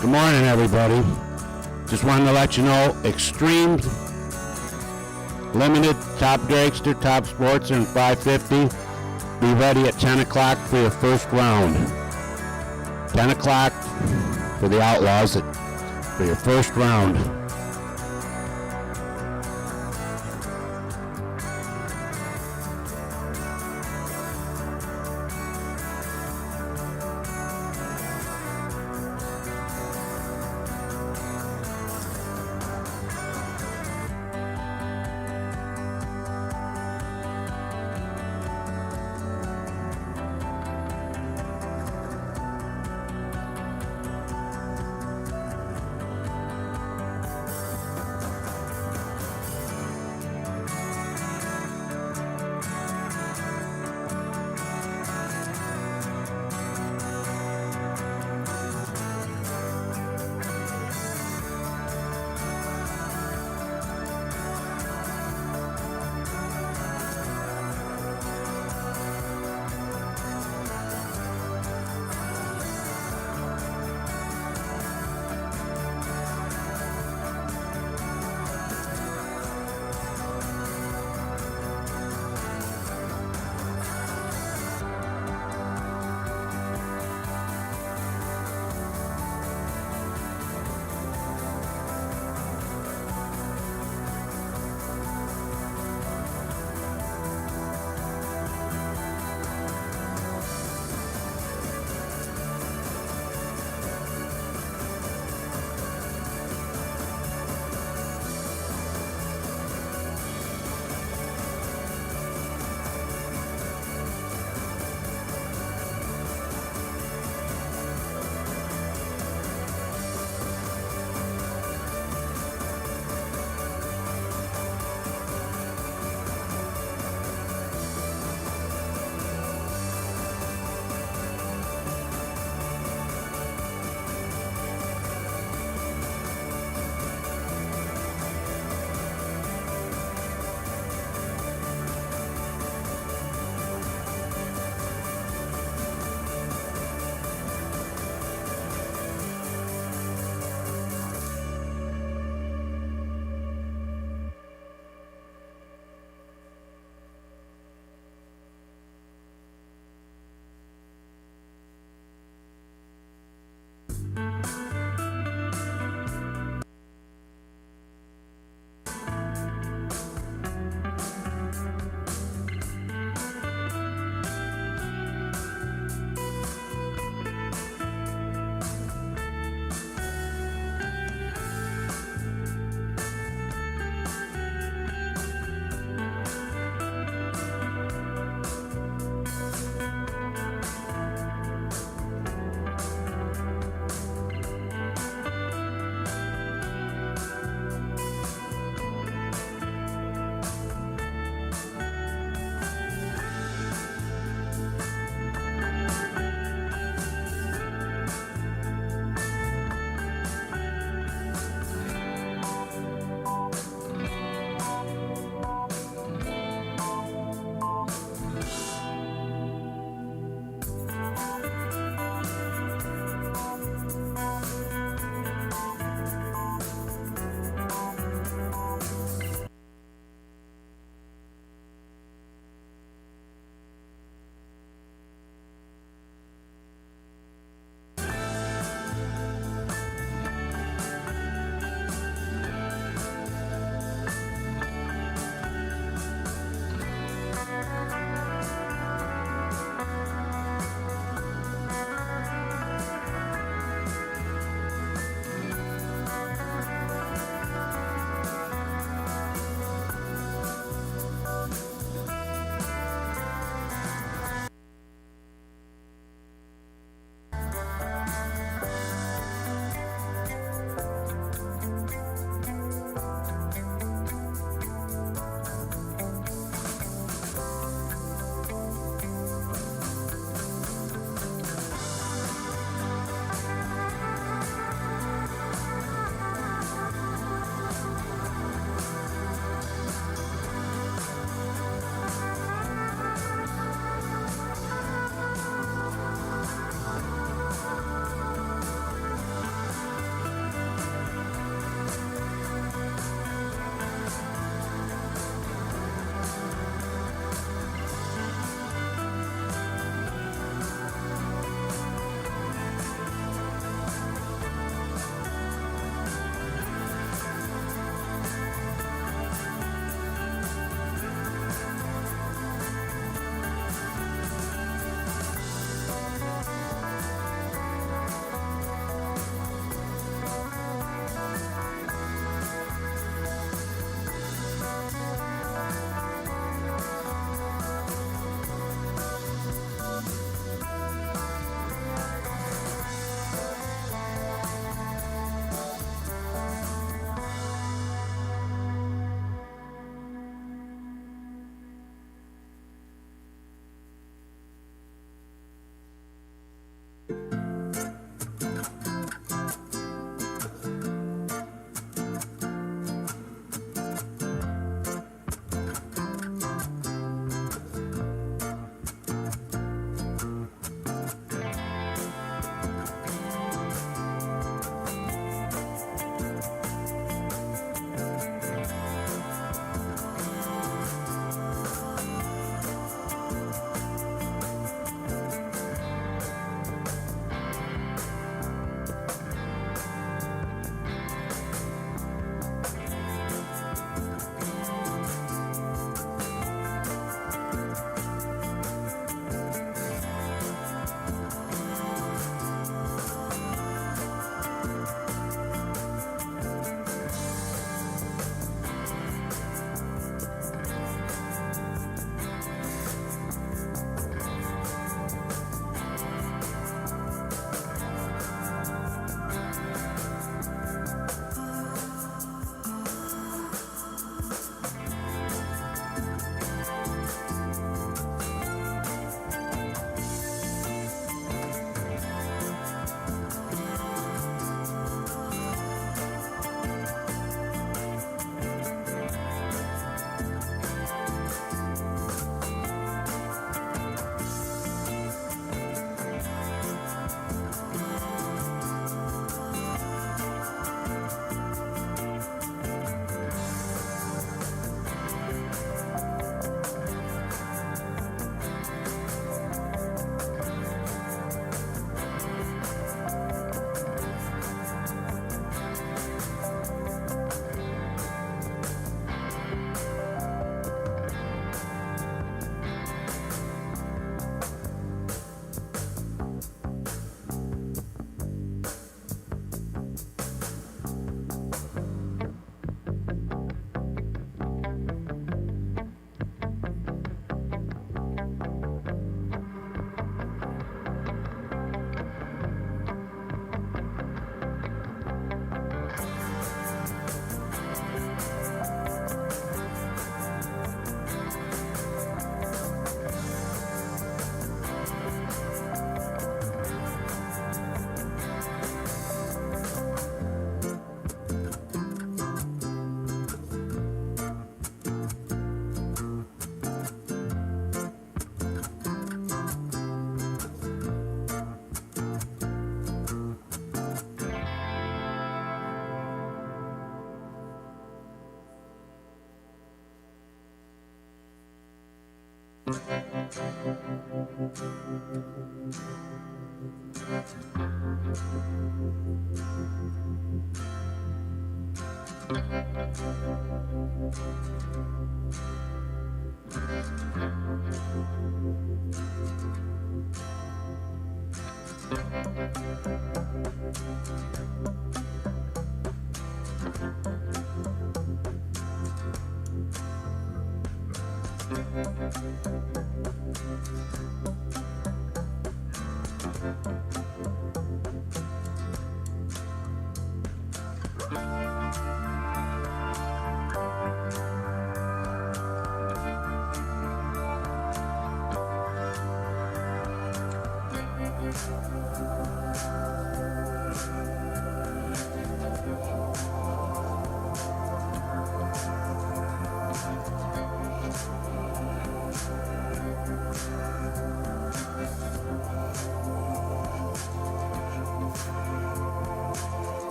Good morning, everybody. Just wanted to let you know, Extreme Limited Top Dragster, Top Sports, and 550. Be ready at 10 o'clock for your first round. 10 o'clock for the Outlaws for your first round.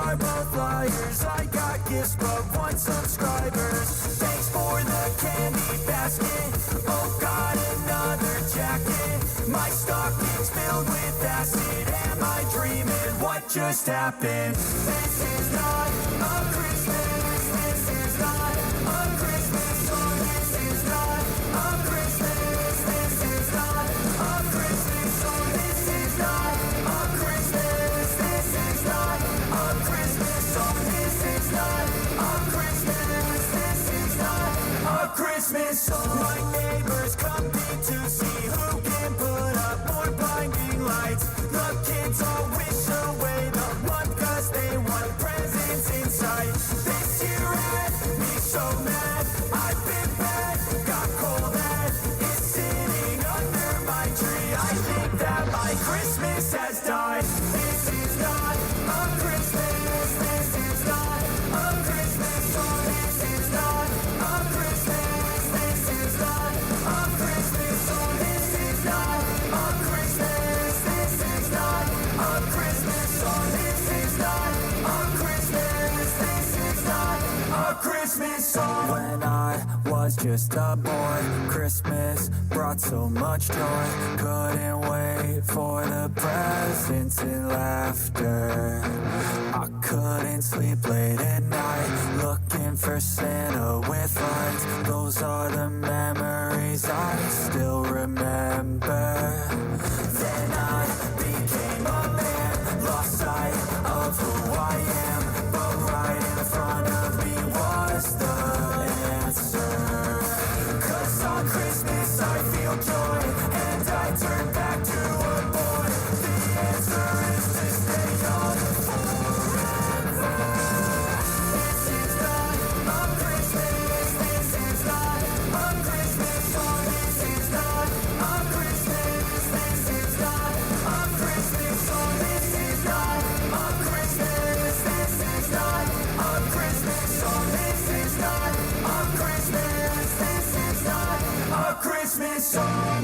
are both liars. I got gifts but want subscribers. Thanks for the candy basket. Oh, got another jacket. My stocking's filled with acid. Am I dreaming? What just happened? This is not a Christmas. This is not a Christmas song. This is not a Christmas. This is not a Christmas song. This is not a Christmas. This is not a Christmas song. This is not a Christmas. This is not a Christmas song. My neighbors compete to see who can put up more blinding lights. The kids all wish away the month cause they want presents inside. This year had me so mad. I've been bad, got coal that is sitting under my tree. I think that my Christmas has died. This is not a Christmas. This is not a Christmas song. This is not a Christmas. This is not a Christmas song. This is not a Christmas. This is not a Christmas song. This is not a Christmas. This is not a Christmas song. When I was just a boy, Christmas brought so much joy. Couldn't wait for the presents and laughter. I couldn't sleep late at night, looking for Santa with lights. Those are the memories I still remember. Then I became a man, lost sight of who I am. But right in front of me was the answer. Cause on Christmas I feel joy, and I turn back to a boy. The answer is to stay young forever. This is not a Christmas. This is not a Christmas song. This is not a Christmas. This is not a Christmas song. This is not a Christmas. This is not a Christmas song. This is not a Christmas. This is not a Christmas song.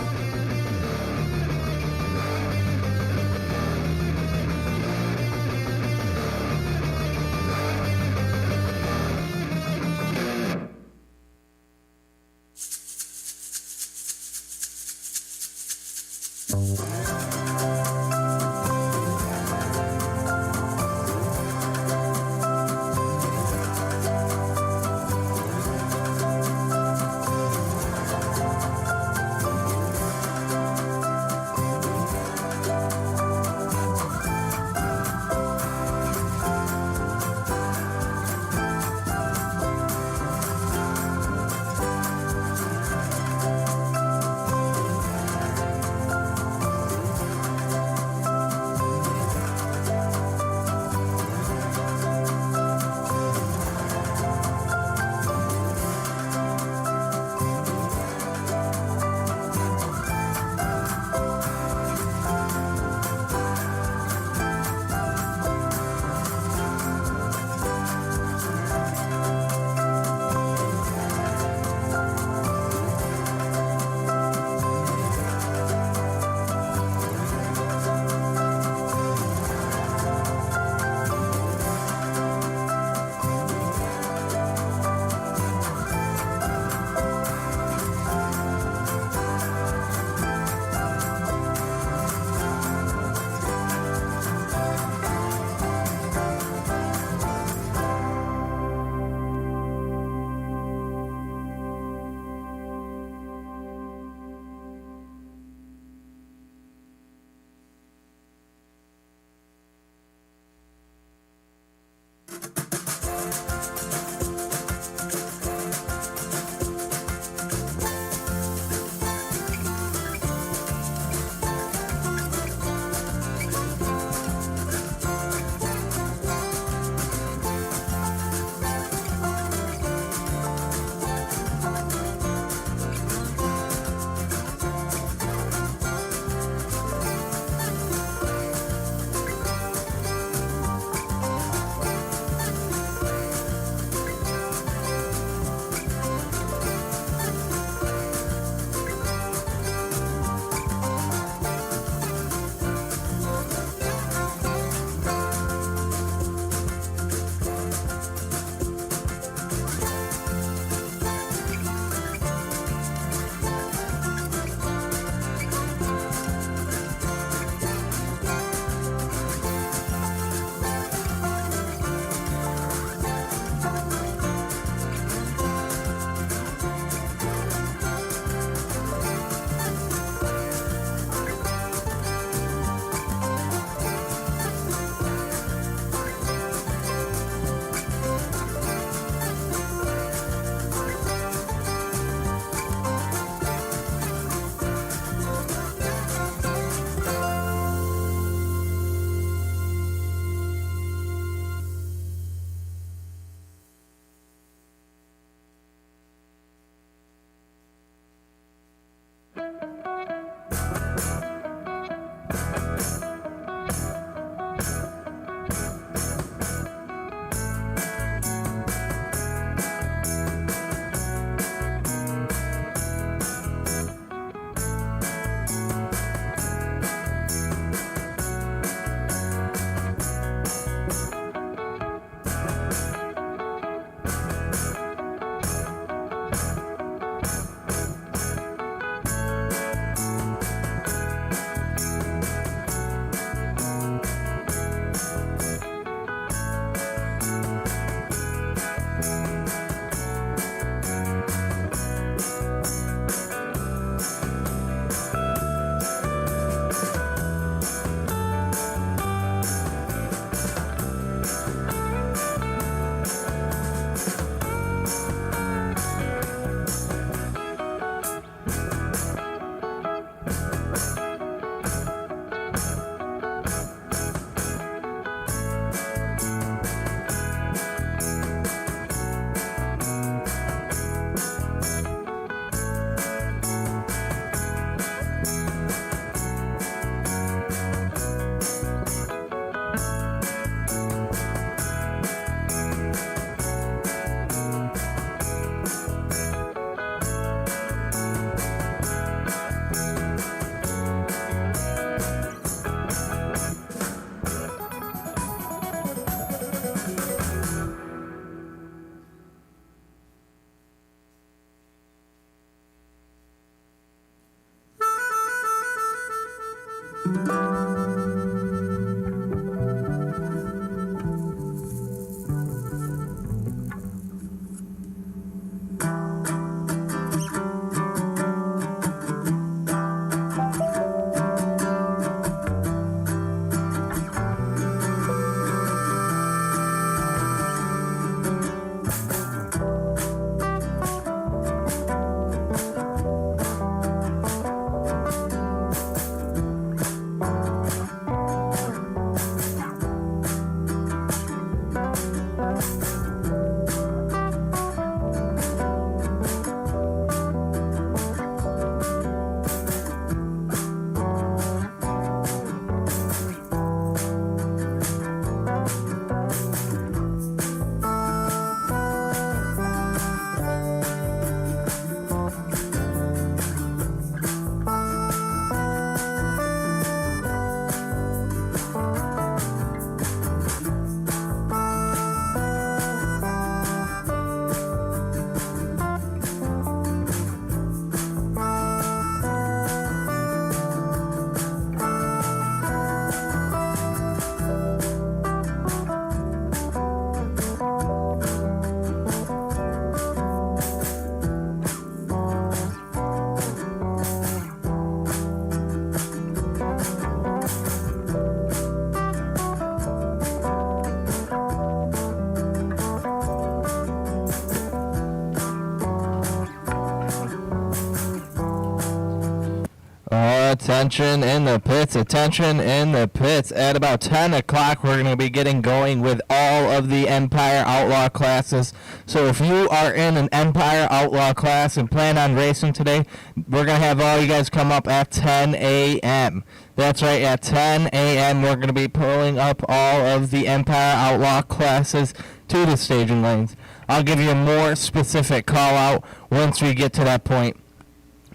Attention in the pits, attention in the pits. At about 10 o'clock, we're going to be getting going with all of the Empire Outlaw classes. So if you are in an Empire Outlaw class and plan on racing today, we're going to have all you guys come up at 10 a.m. That's right, at 10 a.m. we're going to be pulling up all of the Empire Outlaw classes to the staging lanes. I'll give you a more specific call out once we get to that point.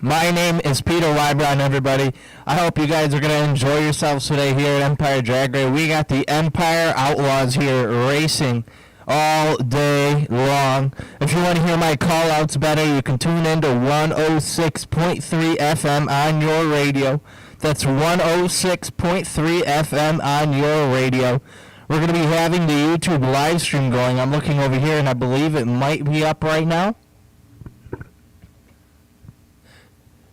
My name is Peter Wybron, everybody. I hope you guys are going to enjoy yourselves today here at Empire Dragway. We got the Empire Outlaws here racing all day long. If you want to hear my call-outs better, you can tune in to 106.3 FM on your radio. That's 106.3 FM on your radio. We're going to be having the YouTube live stream going. I'm looking over here, and I believe it might be up right now.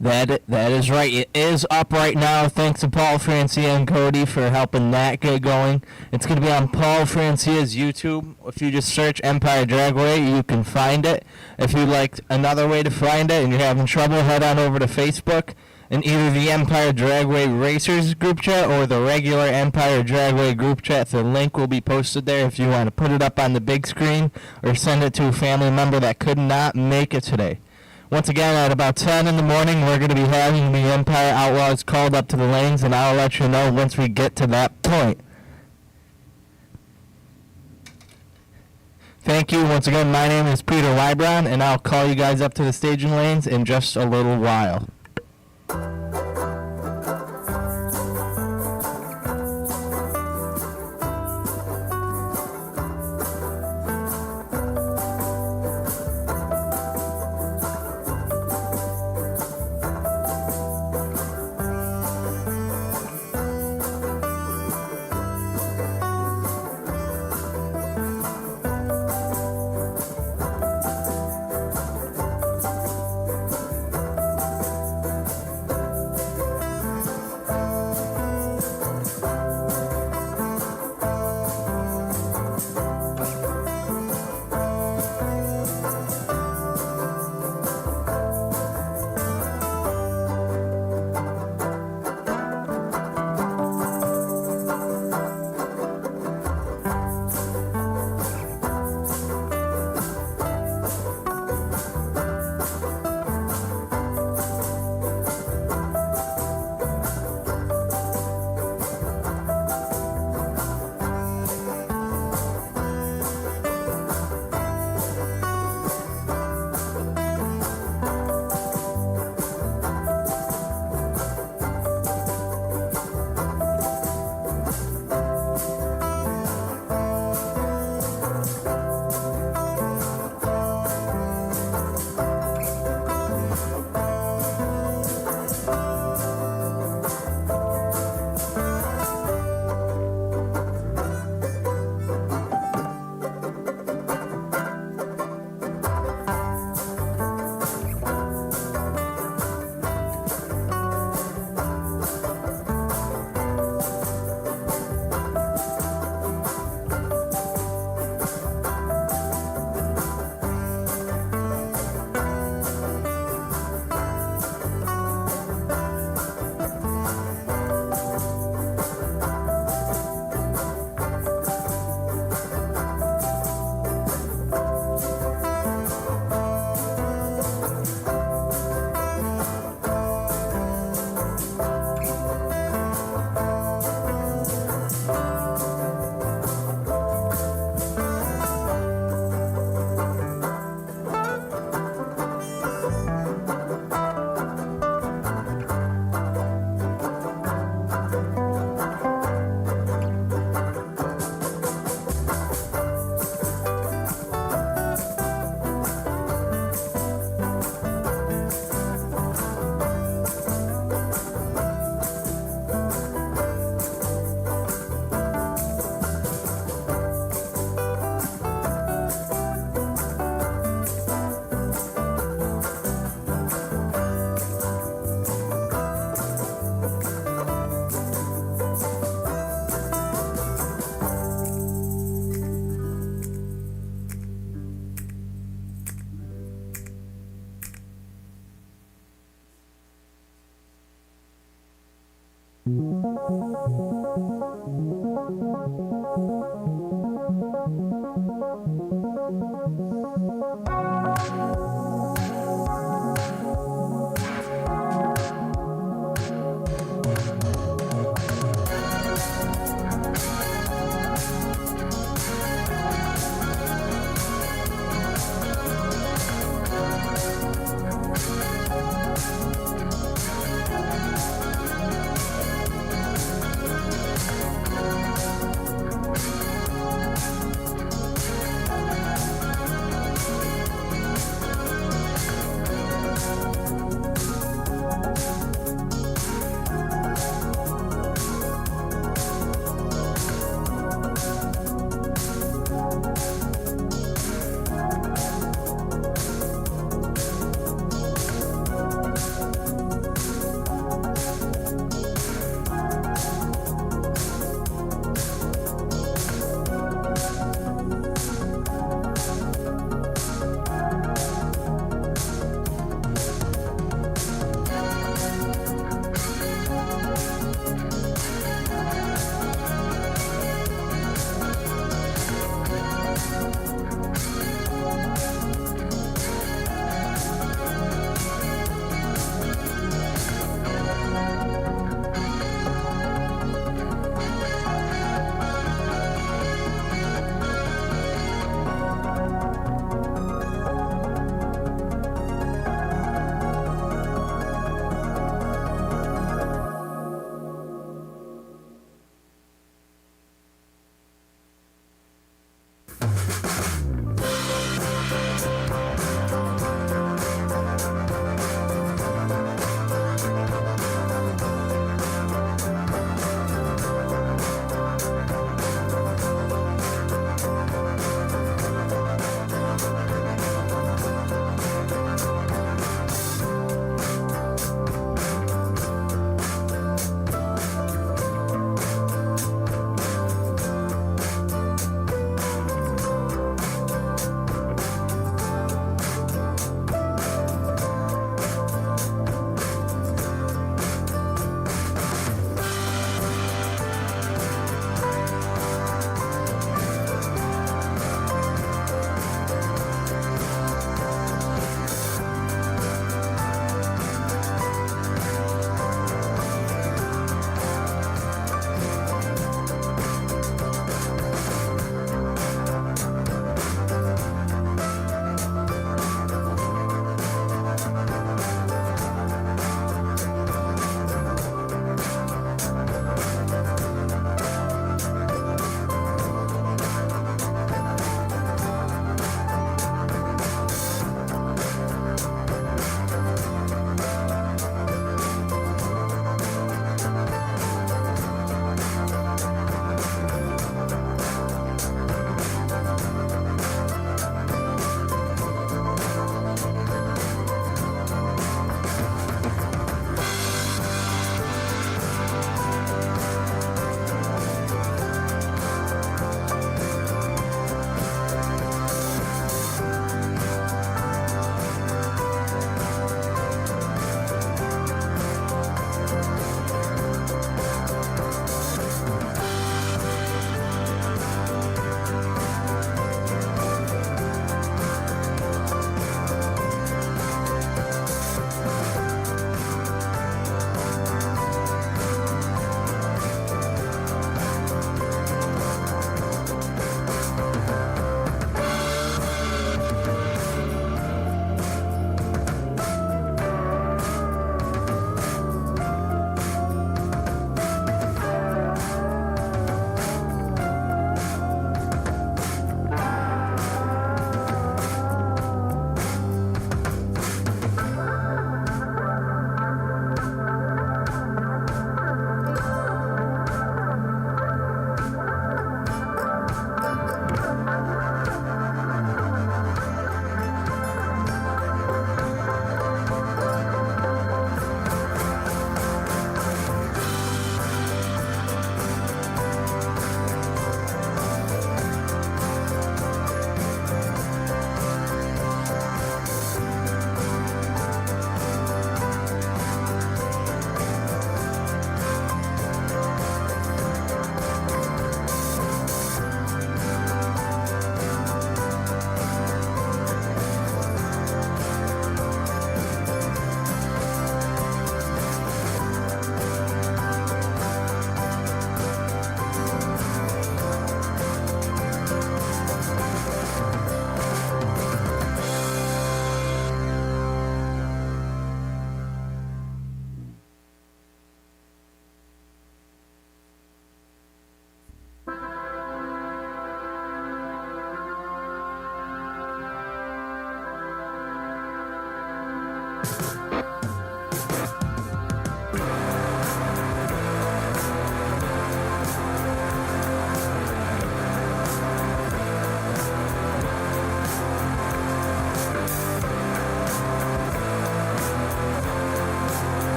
That is right. It is up right now. Thanks to Paul Francia and Cody for helping that get going. It's going to be on Paul Francia's YouTube. If you just search Empire Dragway, you can find it. If you'd like another way to find it and you're having trouble, head on over to Facebook and either the Empire Dragway Racers group chat or the regular Empire Dragway group chat. The link will be posted there if you want to put it up on the big screen or send it to a family member that could not make it today. Once again, at about 10 in the morning, we're going to be having the Empire Outlaws called up to the lanes, and I'll let you know once we get to that point. Thank you. Once again, my name is Peter Wybron, and I'll call you guys up to the staging lanes in just a little while.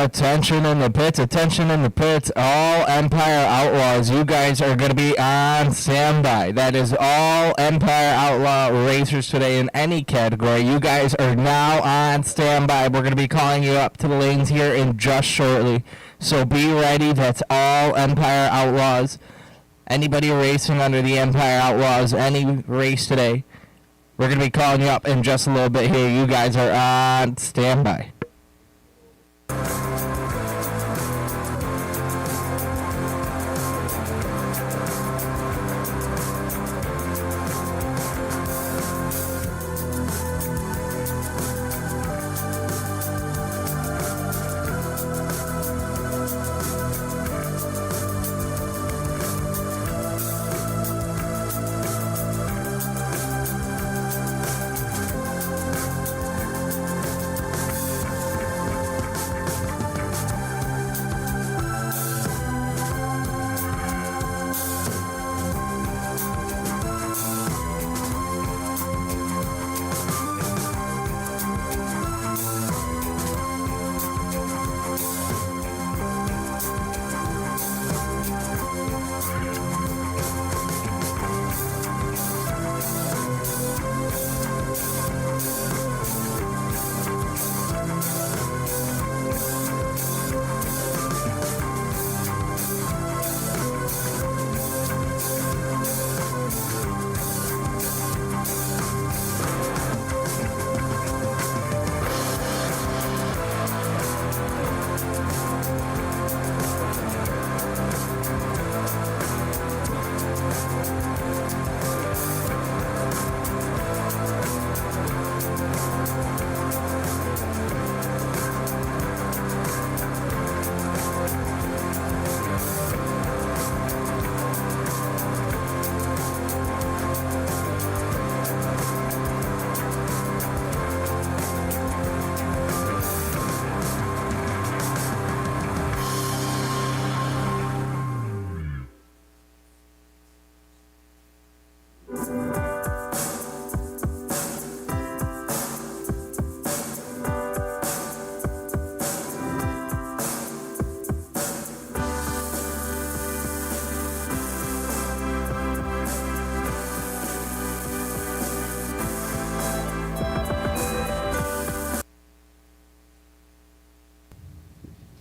Attention in the pits, attention in the pits. All Empire Outlaws, you guys are going to be on standby. That is all Empire Outlaw racers today in any category. You guys are now on standby. We're going to be calling you up to the lanes here in just shortly. So be ready. That's all Empire Outlaws. Anybody racing under the Empire Outlaws, any race today, we're going to be calling you up in just a little bit here. You guys are on standby.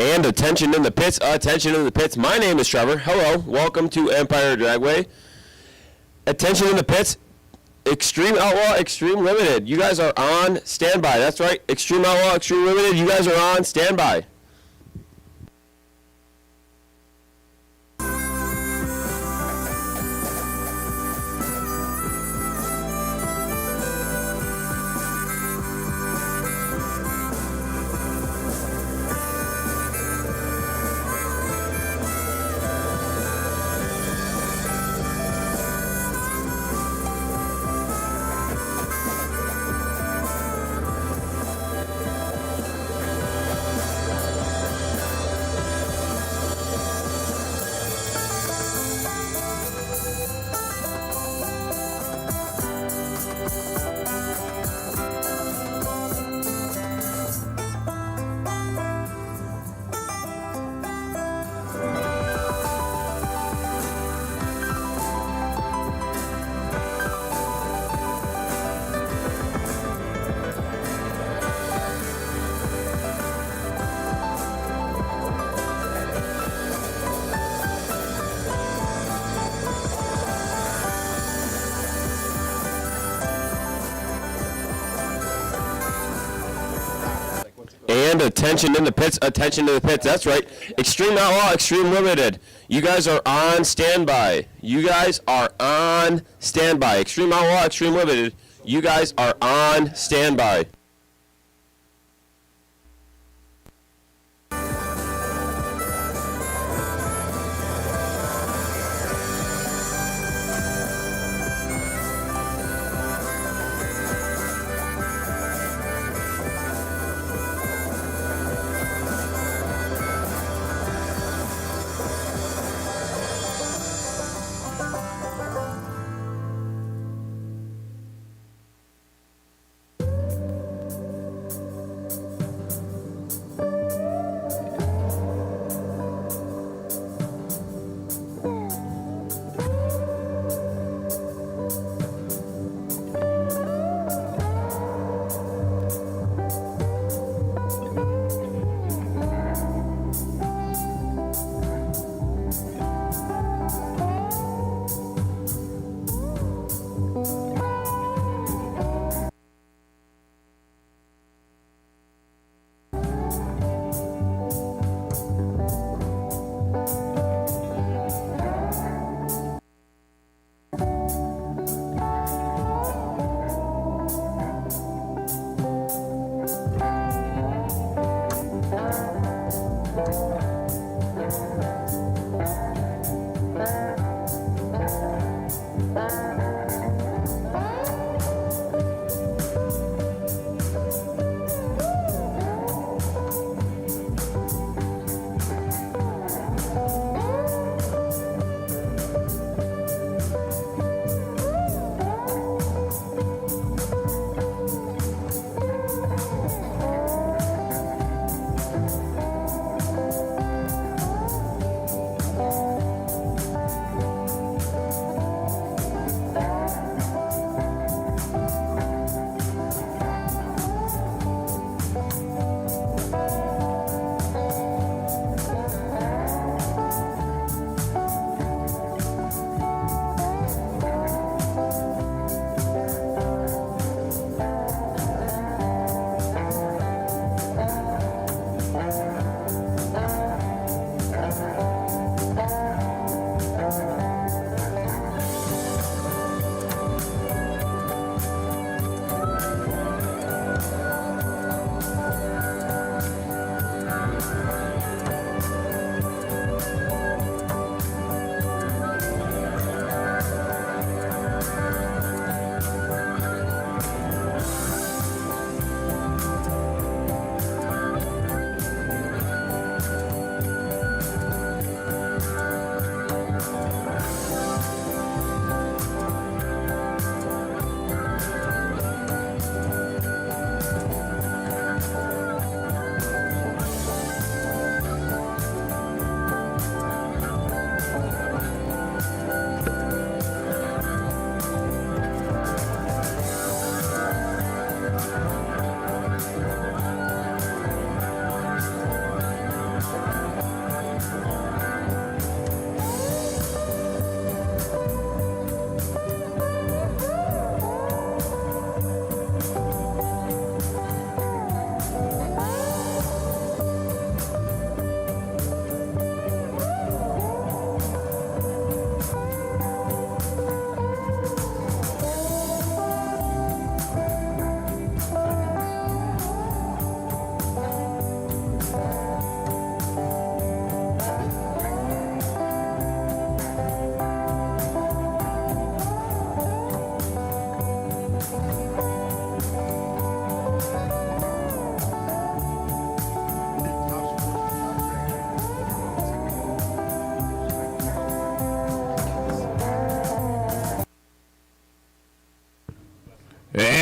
And attention in the pits, attention in the pits. My name is Trevor. Hello, welcome to Empire Dragway. Attention in the pits, Extreme Outlaw, Extreme Limited. You guys are on standby. That's right, Extreme Outlaw, Extreme Limited. You guys are on standby. And attention in the pits, attention to the pits. That's right. Extreme Outlaw, Extreme Limited. You guys are on standby. You guys are on standby. Extreme Outlaw, Extreme Limited. You guys are on standby.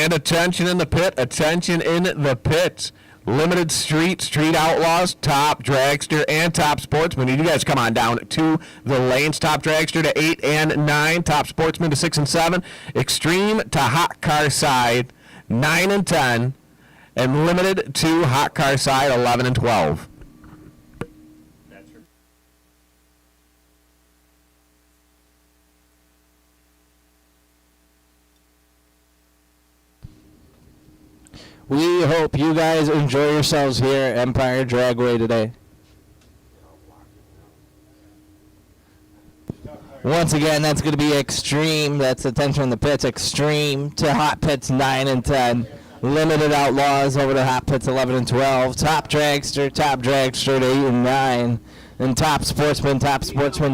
And attention in the pit, attention in the pit. Limited Street Outlaws, Top Dragster, and Top Sportsman. You guys come on down to the lanes. Top Dragster to 8 and 9. Top Sportsman to 6 and 7. Extreme to Hot Car Side, 9 and 10. And Limited to Hot Car Side, 11 and 12. We hope you guys enjoy yourselves here at Empire Dragway today. Once again, that's going to be Extreme. That's Attention in the Pits. Extreme to Hot Pits 9 and 10. Limited Outlaws over to Hot Pits 11 and 12. Top Dragster to 8 and 9. And Top Sportsman,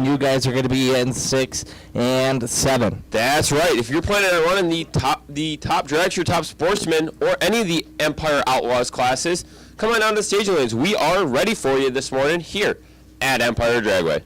you guys are going to be in 6 and 7. That's right. If you're planning on running the top Dragster, Top Sportsman, or any of the Empire Outlaws classes, come on down to Staging Lanes. We are ready for you this morning here at Empire Dragway.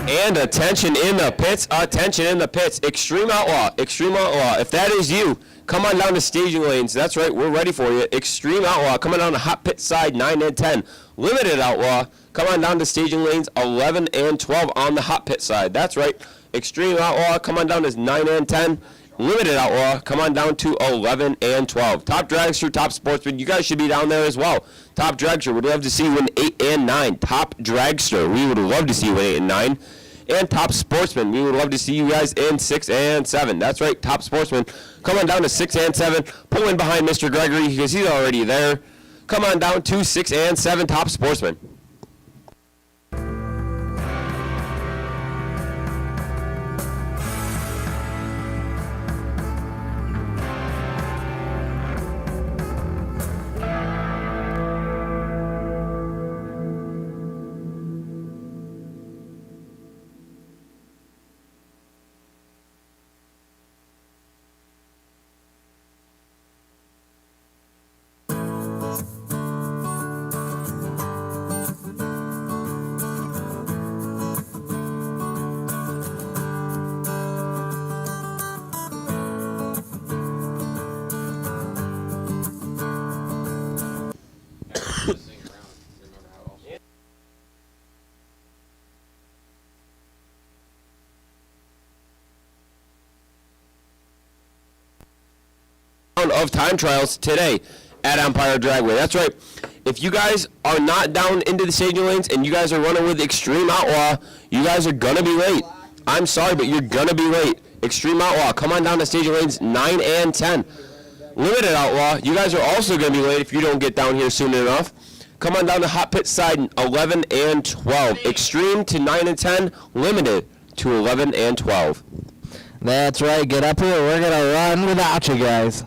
And attention in the pits, Extreme Outlaw. If that is you, come on down to Staging Lanes. That's right, we're ready for you. Extreme Outlaw, coming down the hot pit side, 9 and 10. Limited Outlaw, come on down to staging lanes 11 and 12 on the hot pit side. That's right. Extreme Outlaw, come on down to 9 and 10. Limited Outlaw, come on down to 11 and 12. Top Dragster, Top Sportsman, you guys should be down there as well. Top Dragster, we'd love to see you in 8 and 9. Top Dragster, we would love to see you in 8 and 9. And Top Sportsman, we would love to see you guys in 6 and 7. That's right, Top Sportsman, come on down to 6 and 7. Pull in behind Mr. Gregory because he's already there. Come on down to 6 and 7 Top Sportsman. Of time trials today at Empire Dragway. That's right. If you guys are not down into the staging lanes and you guys are running with Extreme Outlaw, you guys are gonna be late. I'm sorry, but you're gonna be late. Extreme Outlaw, come on down to staging lanes 9 and 10. Limited Outlaw, you guys are also gonna be late if you don't get down here soon enough. Come on down to hot pit side 11 and 12. Extreme to 9 and 10. Limited to 11 and 12. That's right. Get up here. We're going to run without you guys.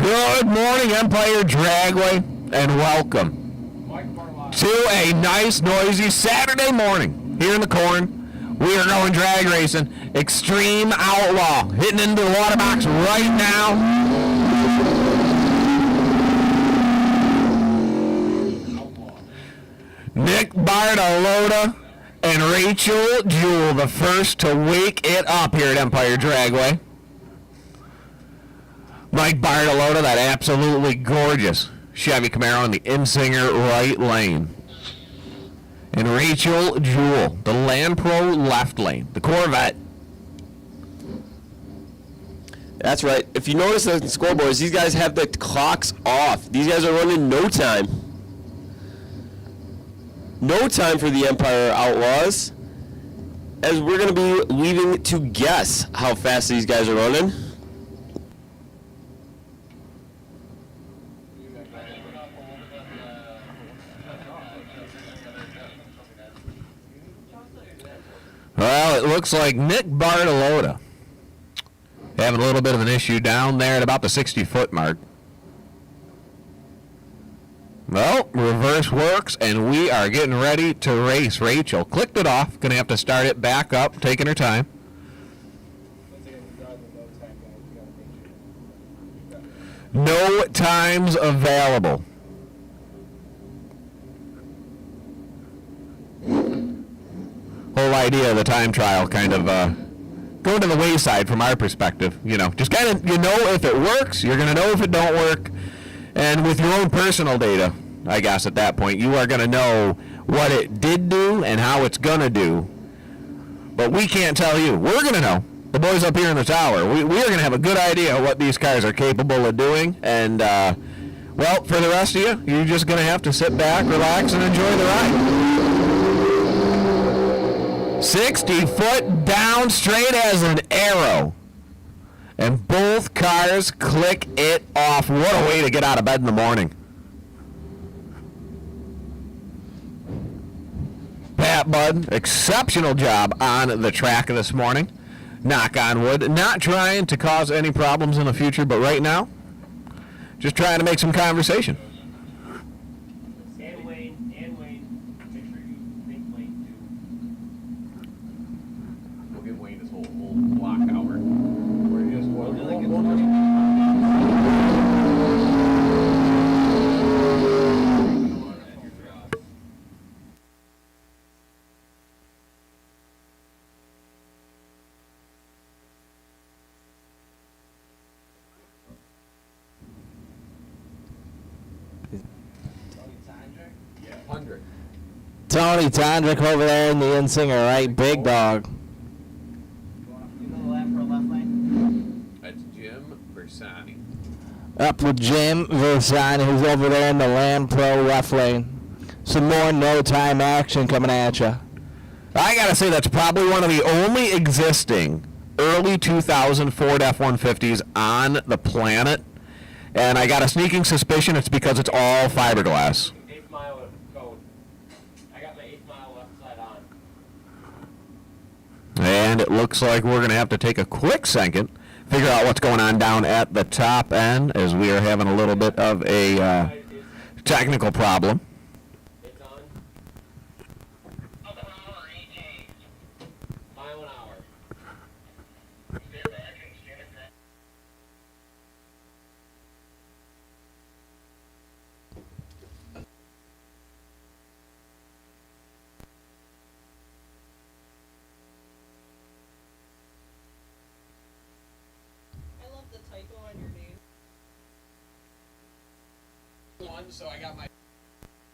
Good morning, Empire Dragway, and welcome to a nice, noisy Saturday morning here in the corn. We are going drag racing. Extreme Outlaw hitting into the water box right now. Nick Bartolotta and Rachel Jewell, the first to wake it up here at Empire Dragway. Mike Bartolotta, that absolutely gorgeous Chevy Camaro in the Insinger right lane. And Rachel Jewell, the Land Pro left lane, the Corvette. That's right. If you notice the scoreboards, these guys have the clocks off. These guys are running no time. No time for the Empire Outlaws, as we're going to be leaving to guess how fast these guys are running. Well, it looks like Nick Bartolotta having a little bit of an issue down there at about the 60-foot mark. Well, reverse works, and we are getting ready to race. Rachel clicked it off. Going to have to start it back up, taking her time. No times available. Whole idea of the time trial kind of going to the wayside from our perspective. You know, just kind of, you know, if it works, you're going to know if it don't work. And with your own personal data, I guess at that point, you are going to know what it did do and how it's going to do. But we can't tell you. We're going to know. The boys up here in the tower, we are going to have a good idea of what these cars are capable of doing. And, well, for the rest of you, you're just going to have to sit back, relax, and enjoy the ride. 60 foot down straight as an arrow. And both cars click it off. What a way to get out of bed in the morning. Pat Budd, exceptional job on the track this morning. Knock on wood. Not trying to cause any problems in the future, but right now, just trying to make some conversation. And Wayne, make sure you make Wayne too. We'll give Wayne his whole block hour. Tony Tondrick over there in the Insinger, right? Big dog. You know the lap for a left lane? That's Jim Bersani. Up with Jim Versani, who's over there in the Land Pro left lane. Some more no-time action coming at you. I gotta say, that's probably one of the only existing early 2000 Ford F-150s on the planet. And I got a sneaking suspicion it's because it's all fiberglass. 8th mile code. I got my 8th mile left side on. And it looks like we're going to have to take a quick second, figure out what's going on down at the top end, as we are having a little bit of a technical problem. It's on. Mile an hour. I love the typo on your name. So I got my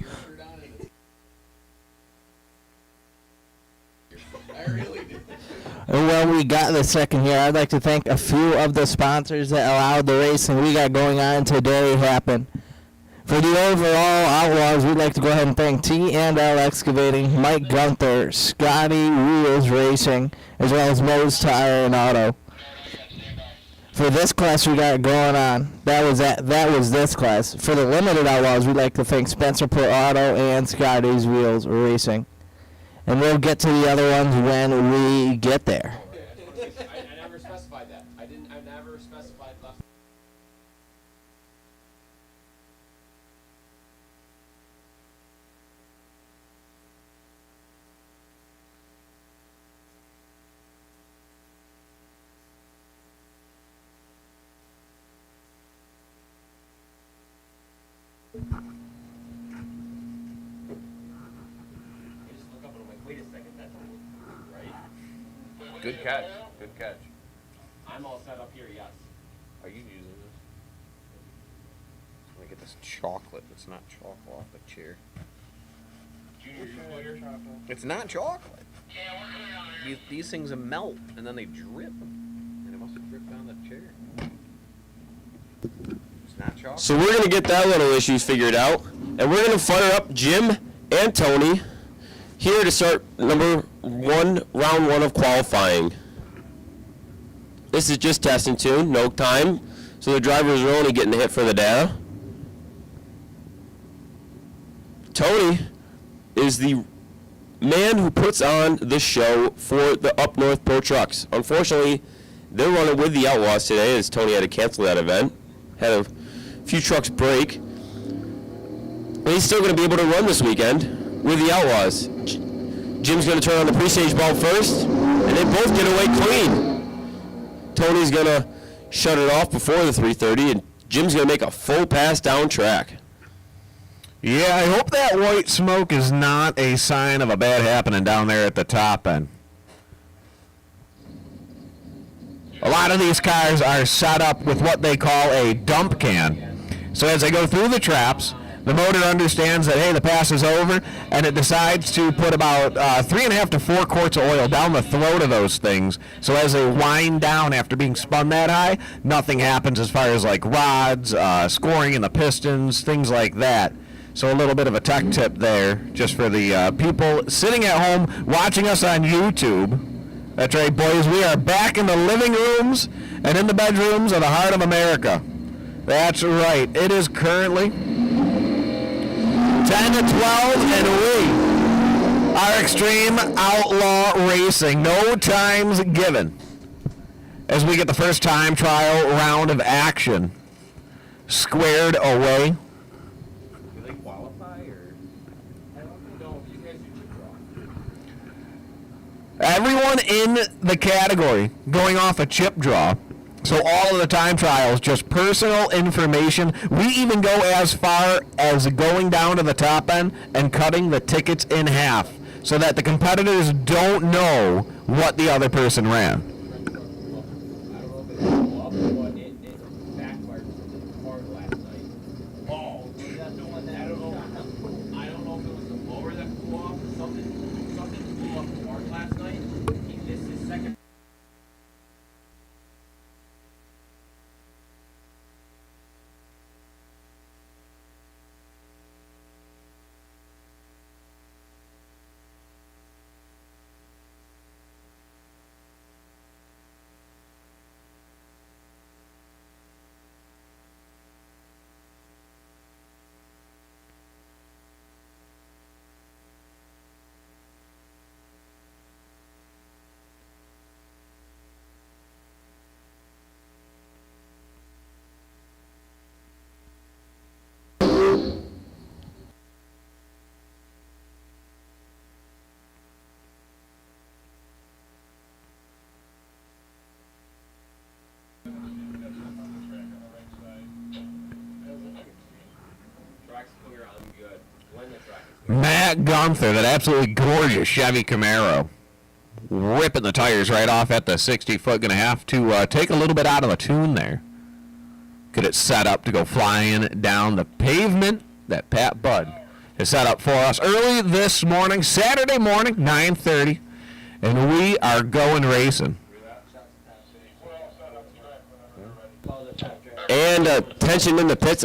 shirt on and I really did. Well, we got the second here. I'd like to thank a few of the sponsors that allowed the racing we got going on today happen. For the overall Outlaws, we'd like to go ahead and thank T&L Excavating, Mike Gunther, Scotty Wheels Racing, as well as Moe's Tire and Auto. For this class we got going on, that was this class. For the limited Outlaws, we'd like to thank Spencer Put Auto and Scotty's Wheels Racing. And we'll get to the other ones when we get there. I never specified that. I never specified left. You just look up and I'm like, wait a second, that's a right? Good catch. Good catch. I'm all set up here, yes. Are you using this? Let me get this chocolate. It's not chocolate off the chair. Junior, you clear? It's not chocolate. These things melt and then they drip. And it must have dripped down the chair. It's not chocolate. So we're gonna get that little issues figured out, and we're gonna fire up Jim and Tony here to start round one of qualifying. This is just testing tune, no time, so the drivers are only getting the hit for the data. Tony is the man who puts on the show for the Up North Pro Trucks. Unfortunately, they're running with the Outlaws today, as Tony had to cancel that event. Had a few trucks break. But he's still going to be able to run this weekend with the Outlaws. Jim's going to turn on the pre-stage bulb first, and they both get away clean. Tony's going to shut it off before the 3:30, and Jim's going to make a full pass down track. Yeah, I hope that white smoke is not a sign of a bad happening down there at the top end. A lot of these cars are set up with what they call a dump can. So as they go through the traps, the motor understands that, hey, the pass is over, and it decides to put about 3.5 to 4 quarts of oil down the throat of those things. So as they wind down after being spun that high, nothing happens as far as like rods, scoring in the pistons, things like that. So a little bit of a tech tip there, just for the people sitting at home watching us on YouTube. That's right, boys. We are back in the living rooms and in the bedrooms of the heart of America. That's right. It is currently 10 to 12, and we are Extreme Outlaw Racing. No times given. As we get the first time trial round of action squared away. Everyone in the category going off a chip draw. So all of the time trials, just personal information. We even go as far as going down to the top end and cutting the tickets in half so that the competitors don't know what the other person ran. Matt Gunther, that absolutely gorgeous Chevy Camaro, ripping the tires right off at the 60-foot. Going to have to take a little bit out of the tune there. Get it set up to go flying down the pavement that Pat Budd has set up for us early this morning, Saturday morning, 9:30, and we are going racing. And attention in the pits,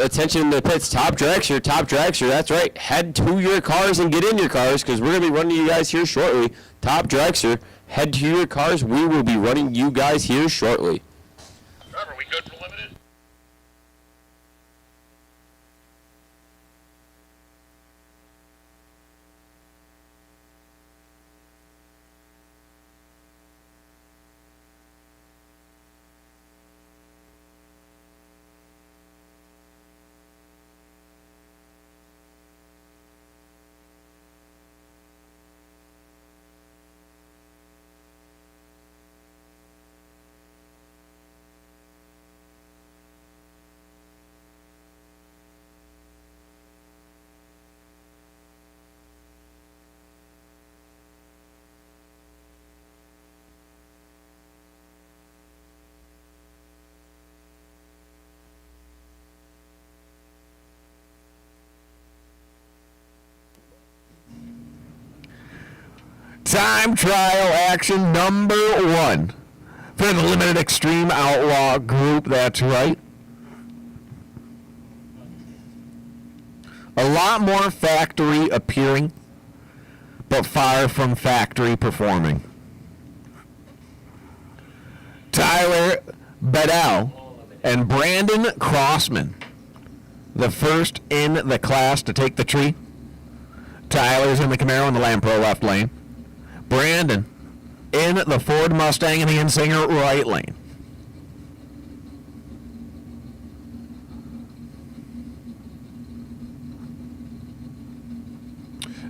top dragster, that's right. Head to your cars and get in your cars, because we're going to be running you guys here shortly. Top dragster, head to your cars. We will be running you guys here shortly. Trevor, we good for limited? time trial action number 1 for the Limited Extreme Outlaw group. That's right. A lot more factory appearing, but far from factory performing. Tyler Bedell and Brandon Crossman, the first in the class to take the tree. Tyler's in the Camaro in the Lamb Pro left lane. Brandon in the Ford Mustang in the Insinger right lane.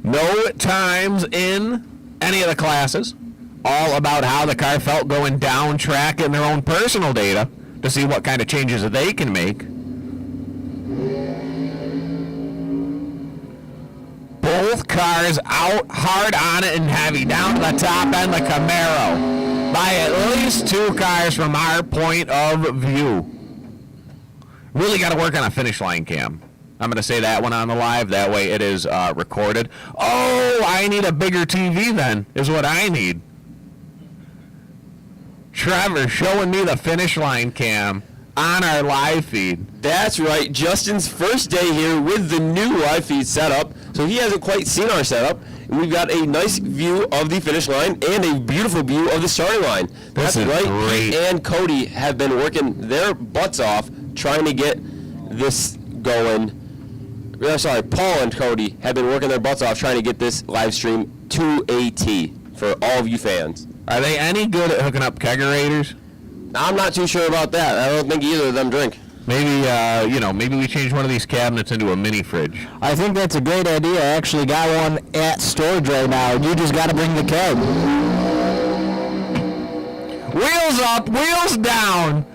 No times in any of the classes. All about how the car felt going down track in their own personal data to see what kind of changes that they can make. Both cars out hard on it and heavy down to the top end, the Camaro, by at least 2 cars from our point of view. Really got to work on a finish line cam. I'm going to say that one on the live. That way it is recorded. Oh, I need a bigger TV then, is what I need. Trevor showing me the finish line cam on our live feed. That's right. Justin's first day here with the new live feed setup, so he hasn't quite seen our setup. And we've got a nice view of the finish line and a beautiful view of the starting line. This is right. great. He and Cody have been working their butts off trying to get this going. Paul and Cody have been working their butts off trying to get this live stream to a T for all of you fans. Are they any good at hooking up kegerators? I'm not too sure about that. I don't think either of them drink. Maybe, maybe we change one of these cabinets into a mini fridge. I think that's a great idea. I actually got one at storage right now. You just got to bring the keg. Wheels up, wheels down.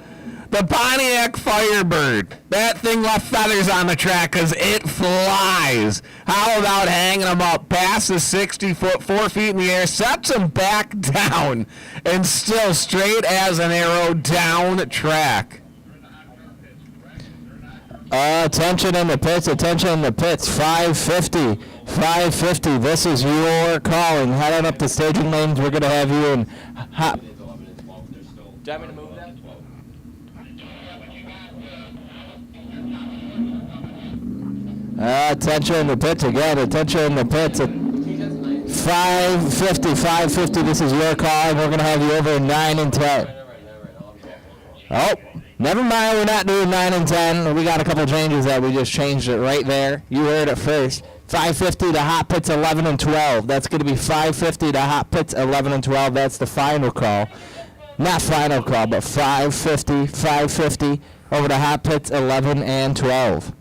The Pontiac Firebird. That thing left feathers on the track because it flies. How about hanging them up past the 60-foot, 4 feet in the air, sets them back down, and still straight as an arrow down track. Attention in the pits, attention in the pits. 550, 550. This is your calling. Heading up the staging lanes. We're going to have you in hot. Do you want me to move that? Attention in the pits again. Attention in the pits. 550, 550. This is your calling. We're going to have you over in 9 and 10. Oh, never mind. We're not doing 9 and 10. We got a couple changes that we just changed it right there. You heard it first. 550 to hot pits 11 and 12. That's going to be 550 to hot pits 11 and 12. That's the final call. Not final call, but 550, 550 over to hot pits 11 and 12.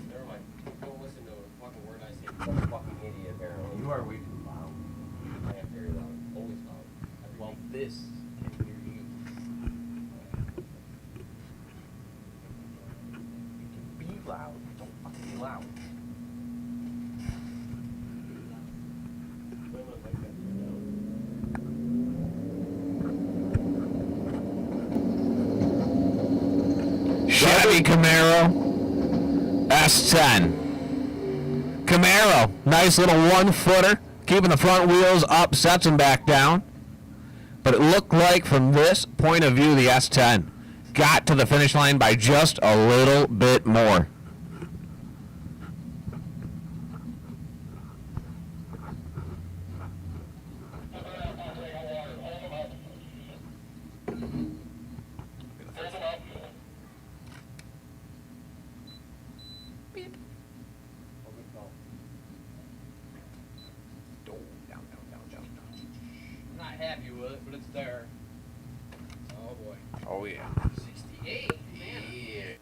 Never mind. Don't listen to a fucking word I say. You're a fucking idiot, apparently. You are way too loud. I am very loud. Always loud. Well, this can hear you. You can be loud. Don't fucking be loud. Chevy Camaro S10. Camaro, nice little 1-footer, keeping the front wheels up, sets them back down. But it looked like from this point of view, the S10 got to the finish line by just a little bit more. I'm not happy with it, but it's there. Oh boy. Oh, yeah. 68. Man. Yeah.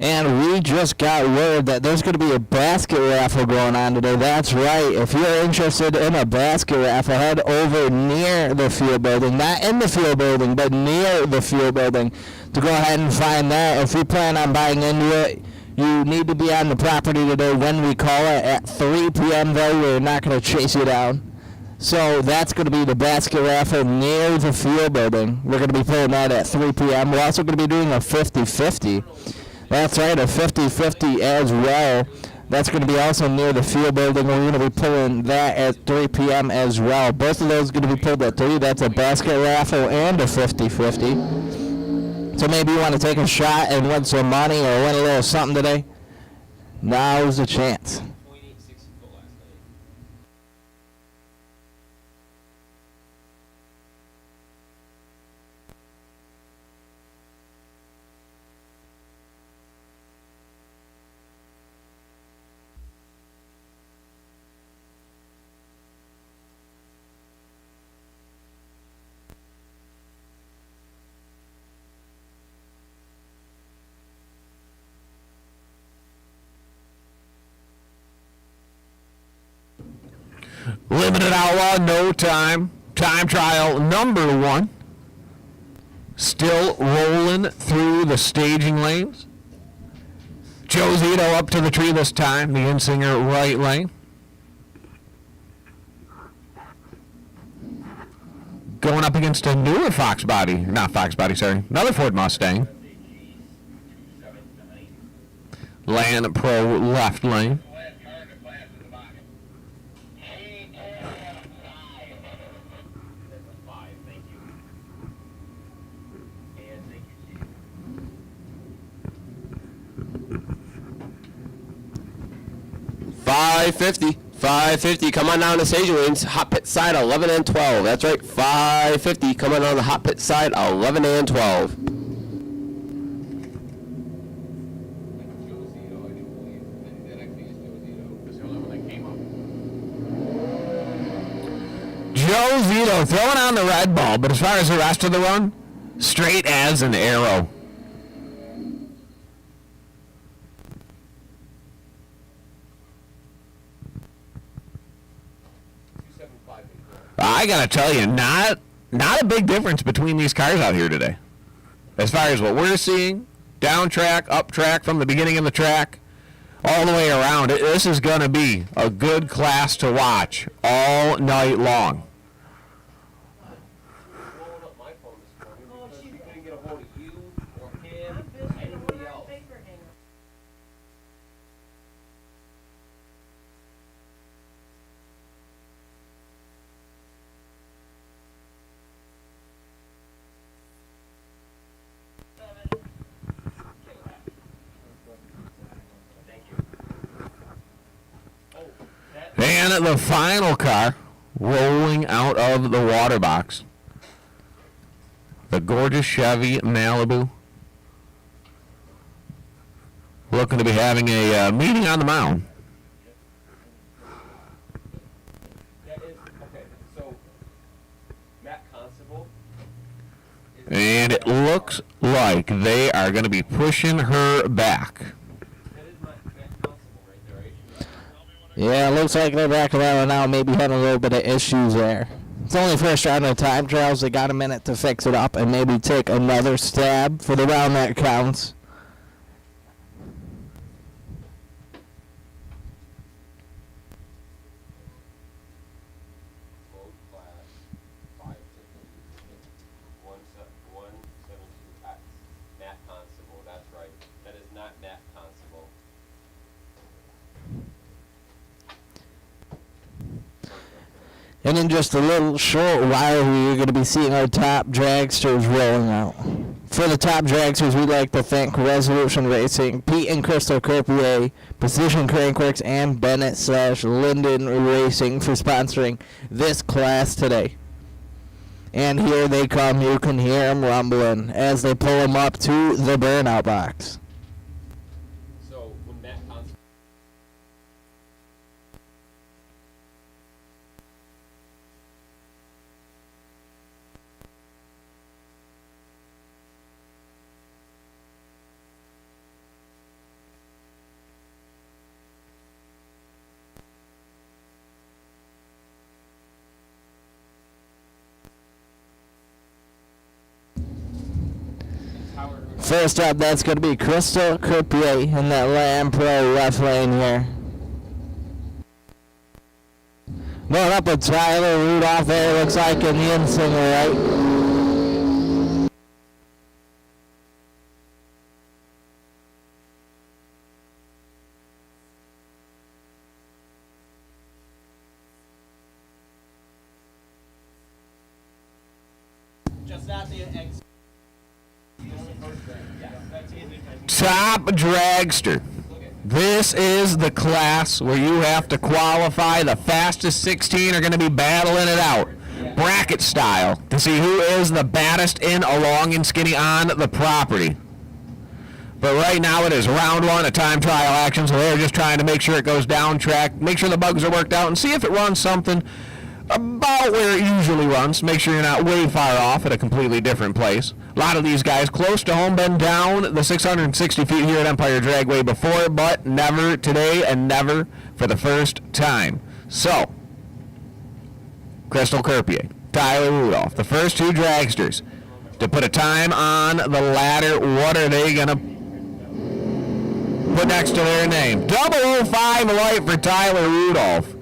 And we just got word that there's going to be a basket raffle going on today. That's right. If you're interested in a basket raffle, head over near the field building. Not in the field building, but near the field building to go ahead and find that. If you plan on buying into it, you need to be on the property today when we call it at 3 p.m., though. We're not going to chase you down. So that's going to be the basket raffle near the field building. We're going to be pulling that at 3 p.m. We're also going to be doing a 50-50. That's right, a 50-50 as well. That's going to be also near the field building. We're going to be pulling that at 3 p.m. as well. Both of those are going to be pulled at 3. That's a basket raffle and a 50-50. So maybe you want to take a shot and win some money or win a little something today. Now's the chance. Limited Outlaw, no time. Time trial number 1. Still rolling through the staging lanes. Joe Zito up to the tree this time. The Insinger right lane. Going up against a newer Fox body. Not Fox body, sorry. Another Ford Mustang. Land Pro left lane. $5.50. Come on down to staging lanes. Hot pit side 11 and 12. That's right. $5.50. Come on down the hot pit side 11 and 12. Joe Zito throwing on the red ball, but as far as the rest of the run, straight as an arrow. I gotta tell you, not a big difference between these cars out here today. As far as what we're seeing, down track, up track, from the beginning of the track, all the way around. This is gonna be a good class to watch all night long. And the final car rolling out of the water box. The gorgeous Chevy Malibu. Looking to be having a meeting on the mound. And it looks like they are going to be pushing her back. Yeah, it looks like they're back around now, maybe having a little bit of issues there. It's only first round of time trials. They got a minute to fix it up and maybe take another stab for the round that counts. And in just a little short while, we're going to be seeing our top dragsters rolling out. For the top dragsters, we'd like to thank Resolution Racing, Pete and Crystal Kerpier, Precision Crankworks, and Bennett/Linden Racing for sponsoring this class today. And here they come. You can hear them rumbling as they pull them up to the burnout box. first up, that's going to be Crystal Croupier in that Lamb Pro left lane here. Going up with Tyler Rudolph there, looks like in the Insinger right. Top dragster. This is the class where you have to qualify. The fastest 16 are going to be battling it out, bracket style, to see who is the baddest in, along, and skinny on the property. But right now it is round one, a time trial action, so they're just trying to make sure it goes down track, make sure the bugs are worked out, and see if it runs something about where it usually runs. Make sure you're not way far off at a completely different place. A lot of these guys close to home, been down the 660 feet here at Empire Dragway before, but never today and never for the first time. So, Crystal Croupier, Tyler Rudolph, the first two dragsters to put a time on the ladder. What are they going to put next to their name? 005 light for Tyler Rudolph.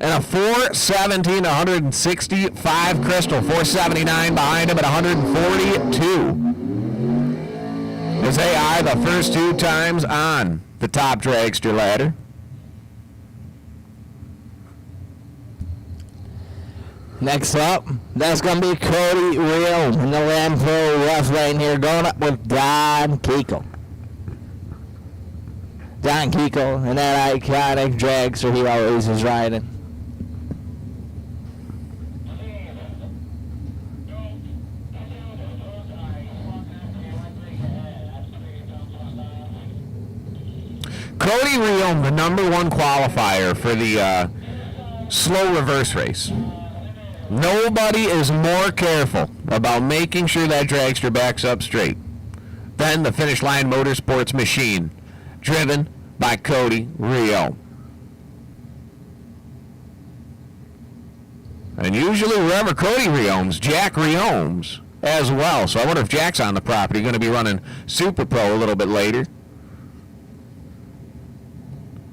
And a 417, 165 Crystal, 479 behind him at 142. As they are the first two times on the top dragster ladder. Next up, that's going to be Cody Real in the Lamb Pro left lane here, going up with Don Keekle. Don Keekle and that iconic dragster he always is riding. Cody Real, the #1 qualifier for the slow reverse race. Nobody is more careful about making sure that dragster backs up straight than the Finish Line Motorsports machine, driven by Cody Real. And usually wherever Cody rehomes, Jack rehomes as well. So I wonder if Jack's on the property, going to be running Super Pro a little bit later.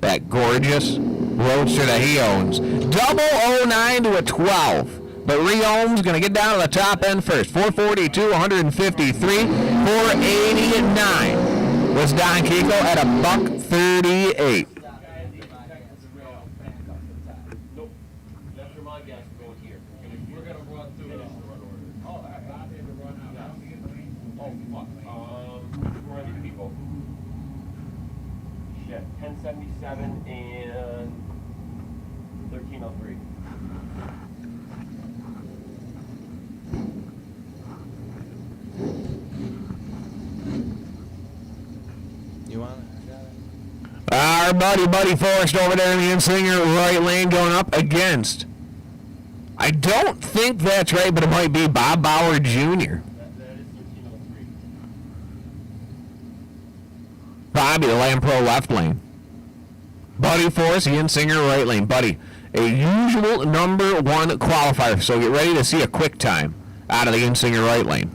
That gorgeous roadster that he owns. 009 to a 12. But Rehome's going to get down to the top end first. 442, 153, 489 was Don Keekle at a $138. Nope. After my guess, we're going here. We're going to run through this run order. Oh, I had to run out. Oh, fuck. We're ready to people. Shit. 1077 and 1303. You want it? Our buddy Forrest over there in the Insinger right lane going up against. I don't think that's right, but it might be Bob Bauer Jr. That is 1303. Bobby, the Lamb Pro left lane. Buddy Forrest, the Insinger right lane. Buddy, a usual #1 qualifier, so get ready to see a quick time out of the Insinger right lane.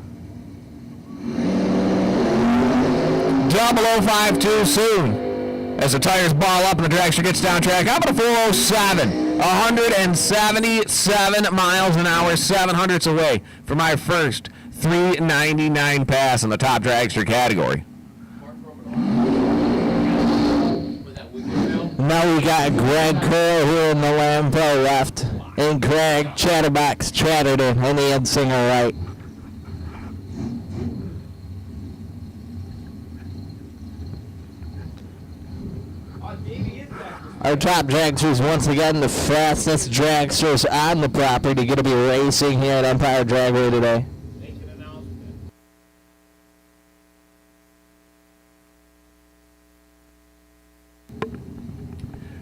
005 too soon. As the tires ball up and the dragster gets down track, how about a 407? 177 miles an hour, 700ths away from our first 399 pass in the top dragster category. Now we got Greg Curl here in the Lamb Pro left, and Craig Chatterbox Chatterton in the Insinger right. Our top dragsters, once again, the fastest dragsters on the property, going to be racing here at Empire Dragway today.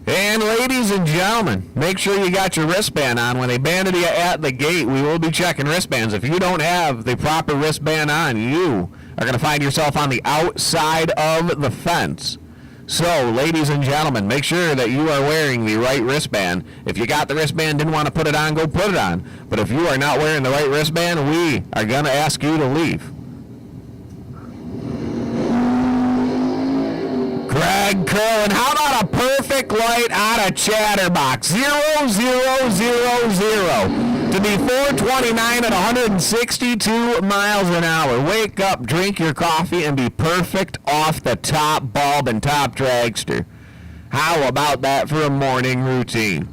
And ladies and gentlemen, make sure you got your wristband on. When they banded you at the gate, we will be checking wristbands. If you don't have the proper wristband on, you are going to find yourself on the outside of the fence. So, ladies and gentlemen, make sure that you are wearing the right wristband. If you got the wristband, didn't want to put it on, go put it on. But if you are not wearing the right wristband, we are going to ask you to leave. leg curl, and how about a perfect light out of Chatterbox? 0, 0, 0, 0. To be 429 at 162 miles an hour. Wake up, drink your coffee, and be perfect off the top bulb and top dragster. How about that for a morning routine?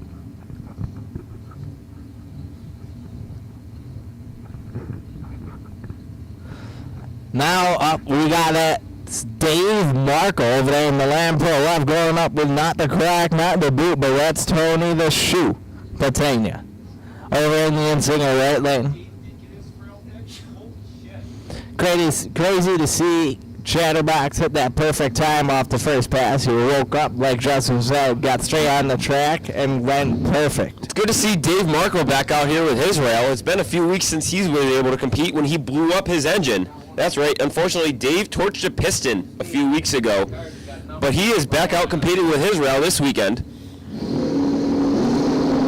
Now up, we got that Dave Markle over there in the Lamb Pro left, going up with not the crack, not the boot, but that's Tony the Shoe Patania over in the Insinger right lane. Crazy to see Chatterbox hit that perfect time off the first pass. He woke up, like Justin said, got straight on the track and went perfect. It's good to see Dave Markle back out here with his rail. It's been a few weeks since he's been able to compete when he blew up his engine. That's right. Unfortunately, Dave torched a piston a few weeks ago, but he is back out competing with his rail this weekend.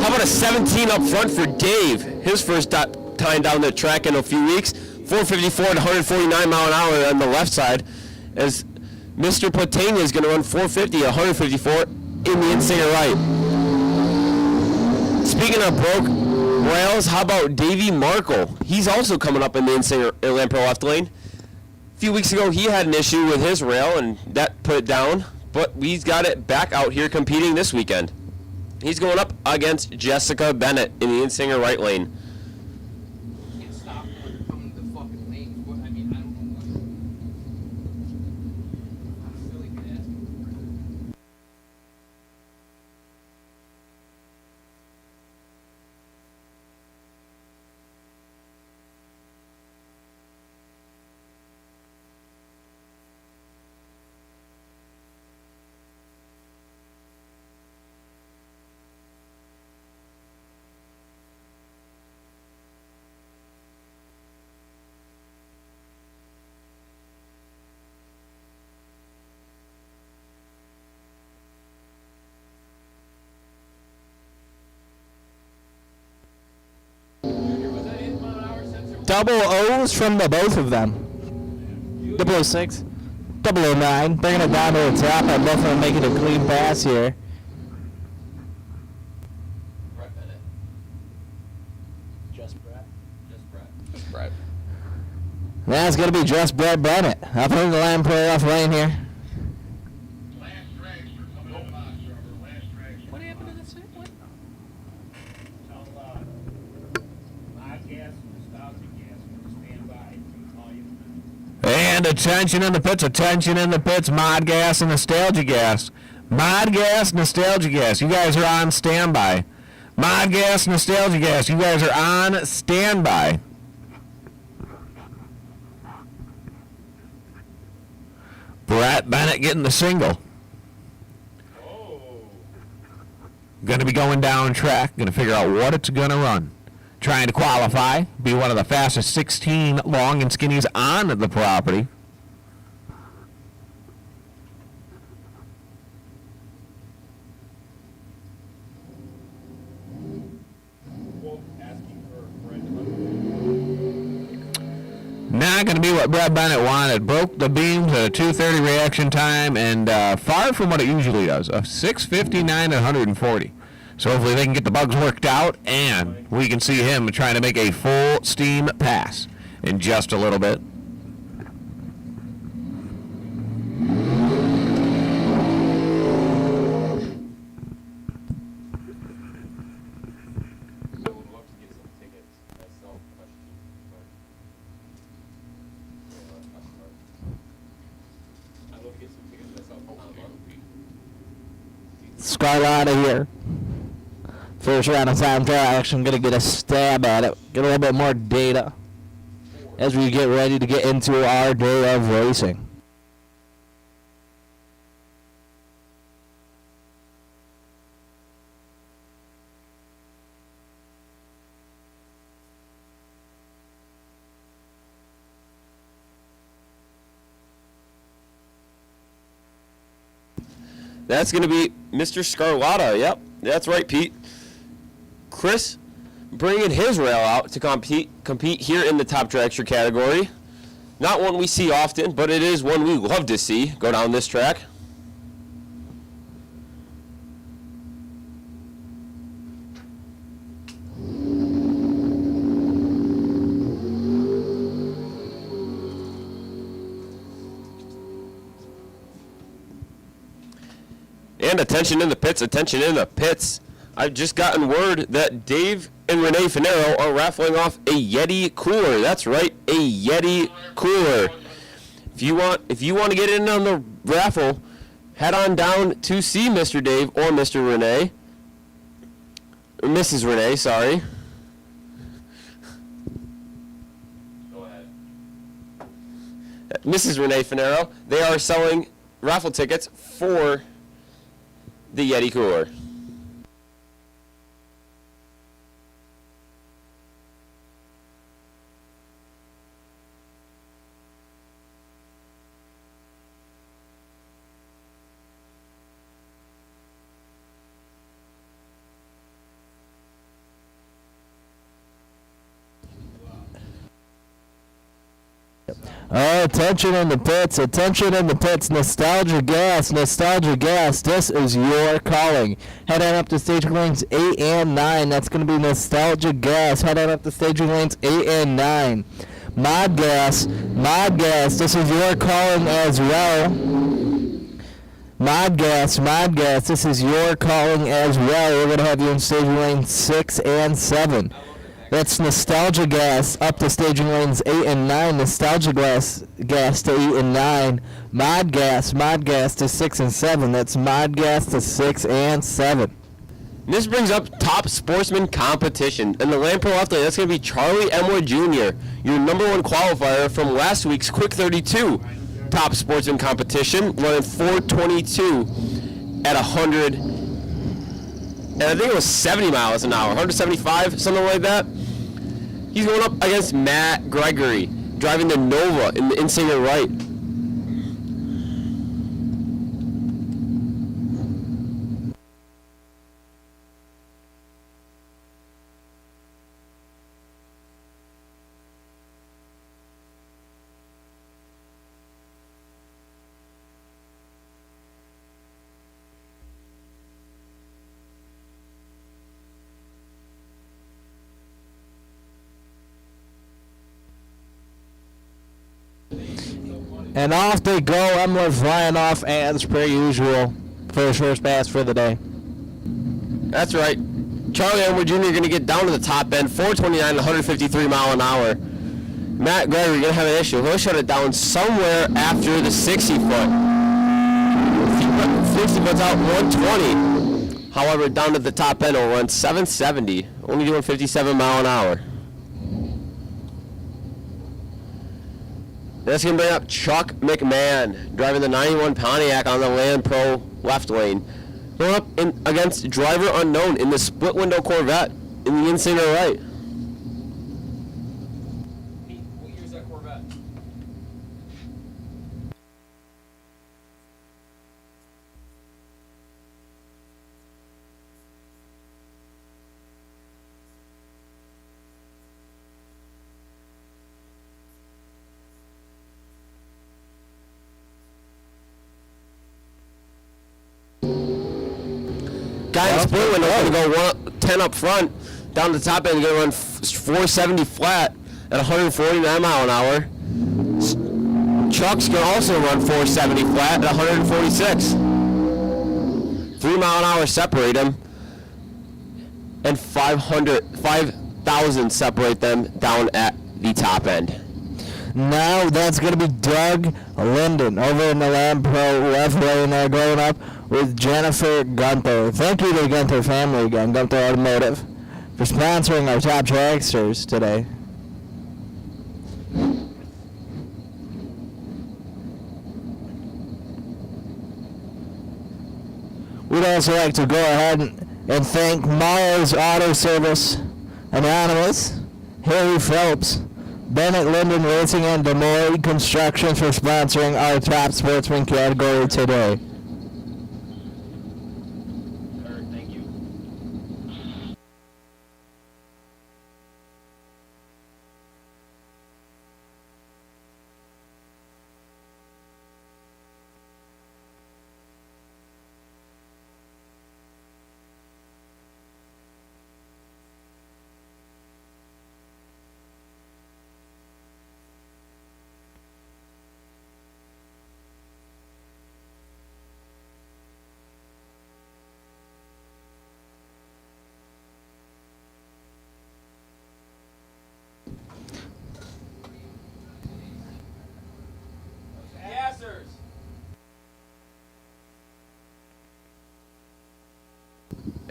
How about a 17 up front for Dave? His first time down the track in a few weeks. 454 to 149 mile an hour on the left side, as Mr. Platania is going to run 450 to 154 in the Insinger right. Speaking of broke rails, how about Davey Markle? He's also coming up in the Insinger Lamb Pro left lane. A few weeks ago, he had an issue with his rail, and that put it down, but he's got it back out here competing this weekend. He's going up against Jessica Bennett in the Insinger right lane. Can't stop from the fucking lanes. What, I mean, I don't know what. Silly kid asking for it. Double O's from the both of them. 006, 009, bringing it down to the top. I'm definitely making a clean pass here. Brett Bennett. Just Brett. Just Brett. Just Brett. That's going to be just Brett Bennett. Up in the Lamb Pro left lane here. Last dragster coming in the box, Trevor. Last dragster. What happened to the same one? And attention in the pits, Mod Gas and Nostalgia Gas. Mod Gas, Nostalgia Gas, you guys are on standby. Mod Gas, Nostalgia Gas, you guys are on standby. Brett Bennett getting the single. Going to be going down track, going to figure out what it's going to run. Trying to qualify, be one of the fastest 16 long and skinnies on the property. Not going to be what Brett Bennett wanted. Broke the beams at a 2:30 reaction time, and far from what it usually does, a 6:59 at 140. So hopefully they can get the bugs worked out, and we can see him trying to make a full steam pass in just a little bit. Scarlata here. First round of time trial action. Going to get a stab at it. Get a little bit more data as we get ready to get into our day of racing. That's going to be Mr. Scarlata. Yep, that's right, Pete. Chris bringing his rail out to compete here in the top dragster category. Not one we see often, but it is one we love to see go down this track. And attention in the pits, attention in the pits. I've just gotten word that Dave and Renee Finero are raffling off a Yeti cooler. That's right, a Yeti cooler. If you want to get in on the raffle, head on down to see Mr. Dave or Mr. Renee. Or Mrs. Renee, sorry. Go ahead. Mrs. Renee Finero. They are selling raffle tickets for the Yeti cooler. Oh, attention in the pits, nostalgia gas, this is your calling. Head on up to staging lanes 8 and 9, that's going to be nostalgia gas. Head on up to staging lanes 8 and 9. Mod gas, this is your calling as well. Mod gas, this is your calling as well. We're going to have you in staging lanes 6 and 7. That's nostalgia gas up to staging lanes 8 and 9. Nostalgia gas to 8 and 9. Mod gas to 6 and 7. That's mod gas to 6 and 7. This brings up top sportsman competition. In the Land Pro Left Lane, that's going to be Charlie Emwood Jr., your number one qualifier from last week's Quick 32 top sportsman competition, running 422 at 100, and I think it was 70 miles an hour, 175, something like that. He's going up against Matt Gregory, driving the Nova in the Insinger right. And off they go. Emler flying off as per usual for his first pass for the day. That's right. Charlie Emwood Jr. going to get down to the top end, 429 to 153 mile an hour. Matt Gregory going to have an issue. He'll shut it down somewhere after the 60 foot. 50 foot's out 120. However, down to the top end, will run 770, only doing 57 mile an hour. That's going to bring up Chuck McMahon, driving the 91 Pontiac on the Land Pro left lane. Going up against driver unknown in the split window Corvette in the Insinger right. Pete, what year's that Corvette? Guy in the split window going to go 10 up front, down the top end, going to run 470 flat at 149 mile an hour. Chuck's going to also run 470 flat at 146. 3 mile an hour separate them, and 5,000 separate them down at the top end. Now that's going to be Doug Linden over in the Land Pro left lane there, going up with Jennifer Gunther. Thank you to the Gunther family again, Gunther Automotive, for sponsoring our top dragsters today. We'd also like to go ahead and thank Mars Auto Service, Anonymous, Harry Phelps, Bennett Linden Racing, and Demoy Construction for sponsoring our top sportsman category today. Eric, thank you.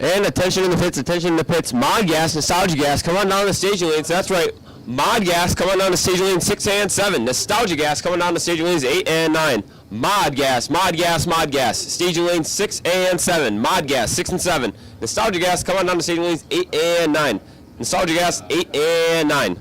And attention in the pits, attention in the pits. Mod Gas, Nostalgia Gas, come on down the staging lanes. That's right. Mod Gas, come on down the staging lanes 6 and 7. Nostalgia Gas, coming down the staging lanes 8 and 9. Mod Gas, Mod Gas, Mod Gas. Staging lanes 6 and 7. Mod Gas, 6 and 7. Nostalgia Gas, come on down the staging lanes 8 and 9. Nostalgia Gas, 8 and 9.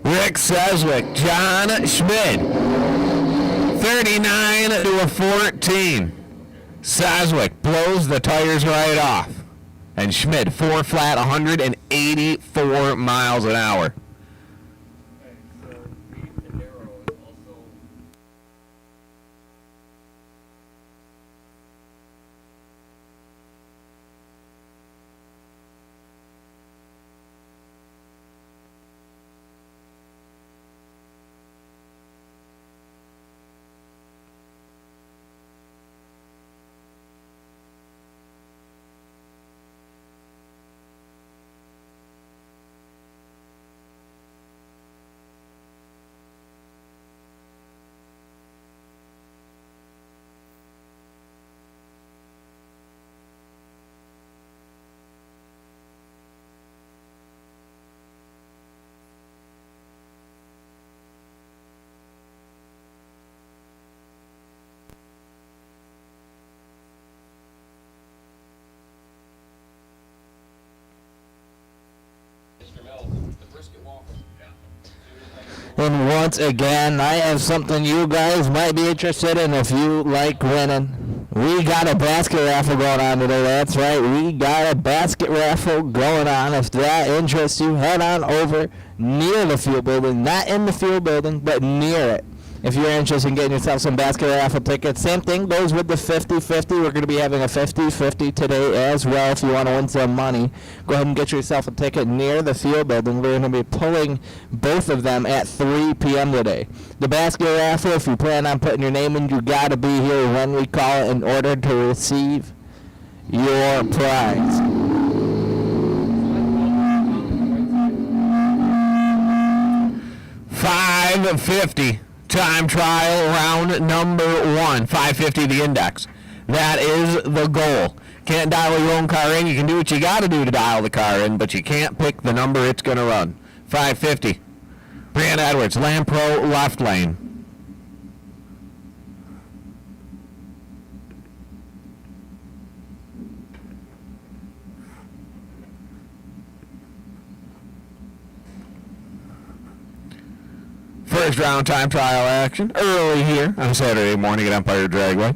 Rick Seswick, John Schmidt, 39 to a 14. Seswick blows the tires right off. And Schmidt, 4 flat, 184 miles an hour. And once again, I have something you guys might be interested in if you like winning. We got a basket raffle going on today. That's right. We got a basket raffle going on. If that interests you, head on over near the field building. Not in the field building, but near it. If you're interested in getting yourself some basket raffle tickets, same thing goes with the 50-50. We're going to be having a 50-50 today as well. If you want to win some money, go ahead and get yourself a ticket near the field building. We're going to be pulling both of them at 3 p.m. today. The basket raffle, if you plan on putting your name in, you got to be here when we call it in order to receive your prize. $5.50. Time trial round number 1. $5.50 the index. That is the goal. Can't dial your own car in. You can do what you got to do to dial the car in, but you can't pick the number it's going to run. $5.50. Brianna Edwards, Lampro, left lane. First round time trial action early here on Saturday morning at Empire Dragway.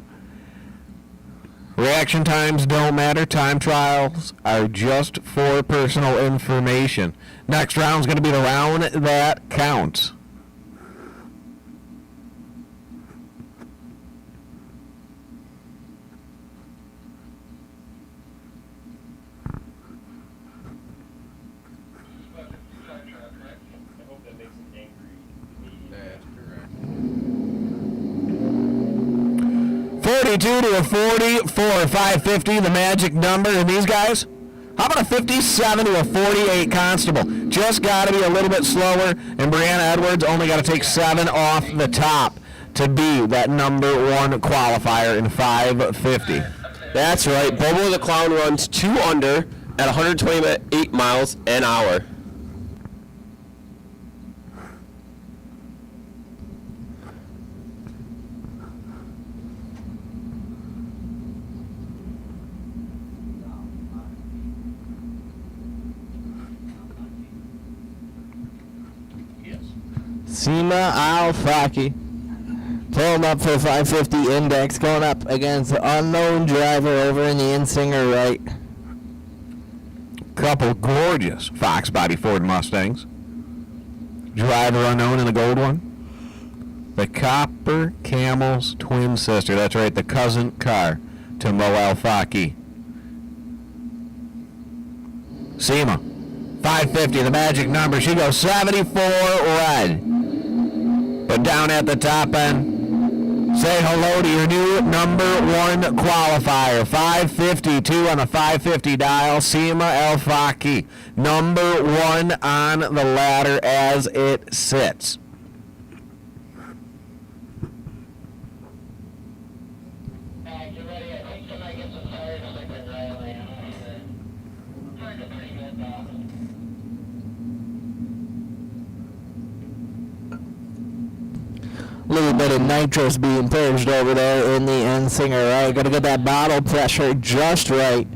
Reaction times don't matter. Time trials are just for personal information. Next round's going to be the round that counts. I hope that makes him angry. That's correct. 42 to a 44, 550, the magic number. And these guys, how about a 57 to a 48 Constable? Just got to be a little bit slower. And Brianna Edwards only got to take 7 off the top to be that number 1 qualifier in 550. That's right. Bobo the Clown runs 2 under at 128 miles an hour. Sima Al-Faki, Pulling up for the 550 index, going up against the unknown driver over in the Insinger right. Couple gorgeous Fox body Ford Mustangs. Driver unknown in the gold one. The Copper Camel's twin sister. That's right, the cousin car to Mo Al-Faki. Seema, 550, the magic number. She goes 74 red. But down at the top end, say hello to your new number one qualifier. 552 on the 550 dial. Seema Al-Faki, number one on the ladder as it sits. Get ready. I think somebody gets some tires slipping right away. I don't either. Turned it pretty good though. A little bit of nitrous being purged over there in the Insinger right. Got to get that bottle pressure just right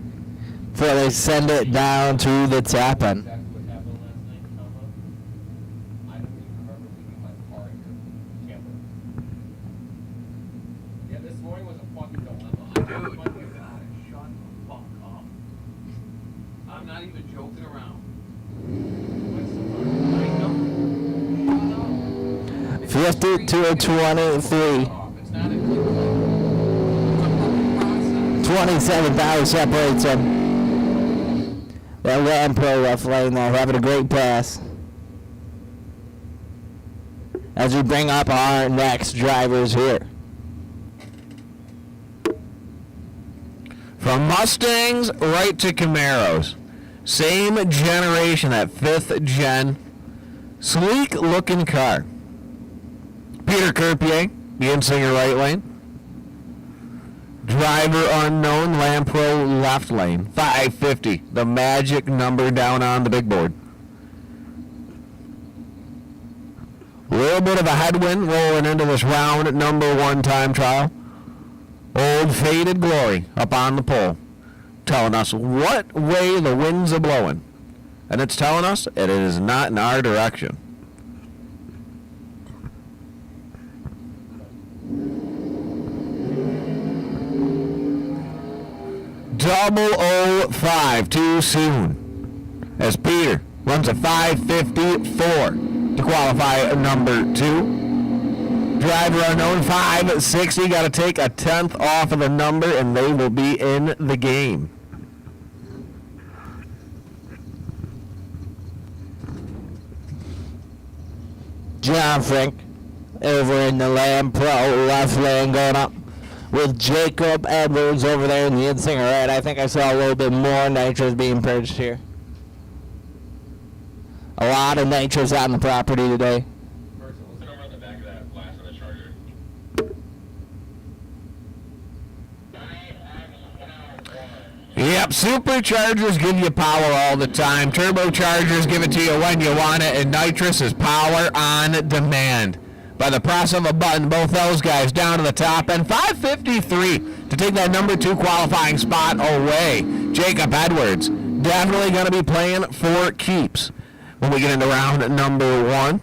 before they send it down to the top end. Exactly what happened last night, Comma. I don't even remember leaving my car in your camper. Yeah, this morning was a fucking dilemma. Dude, you gotta shut the fuck up. I'm not even joking around. I know. 50 to a 23. It's not a quick process. 27,000 separates them. That Ram Pro left lane there, having a great pass. As we bring up our next drivers here. From Mustangs right to Camaros. Same generation, that 5th gen. Sleek looking car. Peter Kerpier, the Insinger right lane. Driver unknown, Lampro left lane. 550, the magic number down on the big board. A little bit of a headwind rolling into this round number one time trial. Old Faded Glory up on the pole, telling us what way the winds are blowing. And it's telling us it is not in our direction. Double 05 too soon, as Peter runs a 554 to qualify number 2. Driver unknown 560, got to take a 10th off of the number and they will be in the game. John Frank over in the Lamb Pro left lane going up with Jacob Edwards over there in the Insinger right. I think I saw a little bit more nitrous being purged here. A lot of nitrous on the property today. Person, listen over on the back of that glass on the Charger. Yep, superchargers give you power all the time. Turbochargers give it to you when you want it, and nitrous is power on demand. By the press of a button, both those guys down to the top end. 553 to take that number 2 qualifying spot away. Jacob Edwards definitely going to be playing for keeps when we get into round number 1.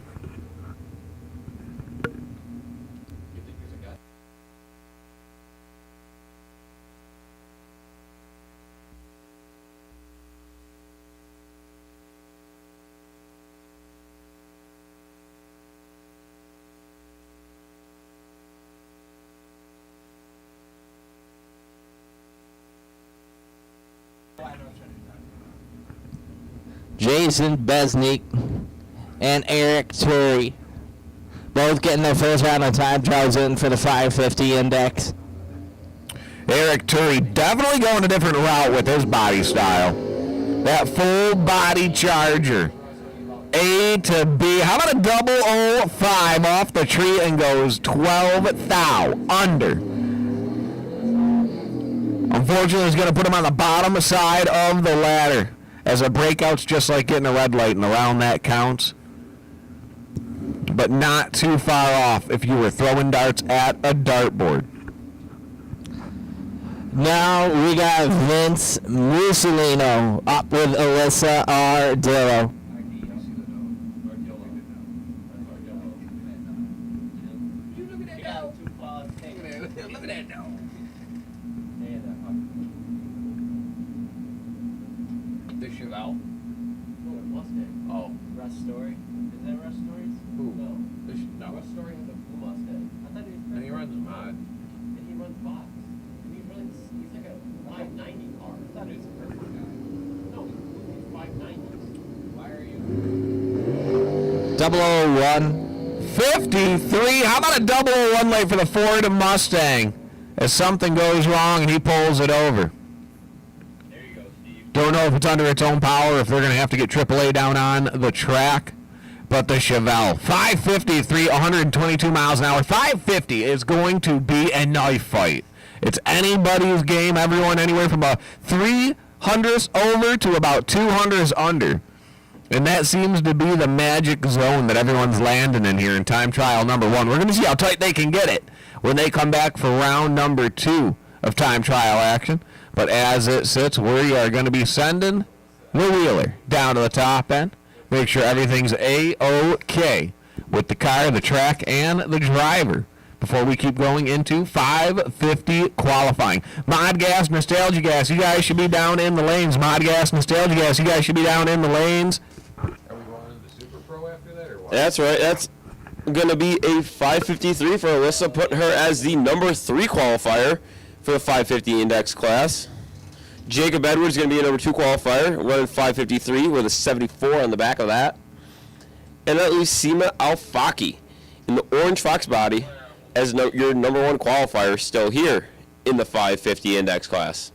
Jason Besnick and Eric Turry both getting their first round of time trials in for the 550 index. Eric Turry definitely going a different route with his body style. That full body Charger. A to B. How about a double 05 off the tree and goes 12 thou under. Unfortunately, it's going to put him on the bottom side of the ladder. As a breakout's just like getting a red light, and around that counts. But not too far off if you were throwing darts at a dartboard. Now we got Vince Mussolino up with Alyssa Ardillo. You look at that go. 00153. How about a 001 late for the Ford Mustang? As something goes wrong and he pulls it over. There you go, Steve. Don't know if it's under its own power, if they're going to have to get AAA down on the track. But the Chevelle, 553, 122 miles an hour. 550 is going to be a knife fight. It's anybody's game. Everyone anywhere from about 300s over to about 200s under. And that seems to be the magic zone that everyone's landing in here in time trial number 1. We're going to see how tight they can get it when they come back for round number 2 of time trial action. But as it sits, we are going to be sending the wheeler down to the top end. Make sure everything's A-OK with the car, the track, and the driver before we keep going into 550 qualifying. Mod Gas, Nostalgia Gas, you guys should be down in the lanes. Mod Gas, Nostalgia Gas, you guys should be down in the lanes. Are we going to the Super Pro after that, or what? That's right. That's going to be a 553 for Alyssa, putting her as the number 3 qualifier for the 550 index class. Jacob Edwards is going to be a number 2 qualifier, running 553 with a 74 on the back of that. And at least Seema Al-Faki in the orange Fox body as your number 1 qualifier still here in the 550 index class.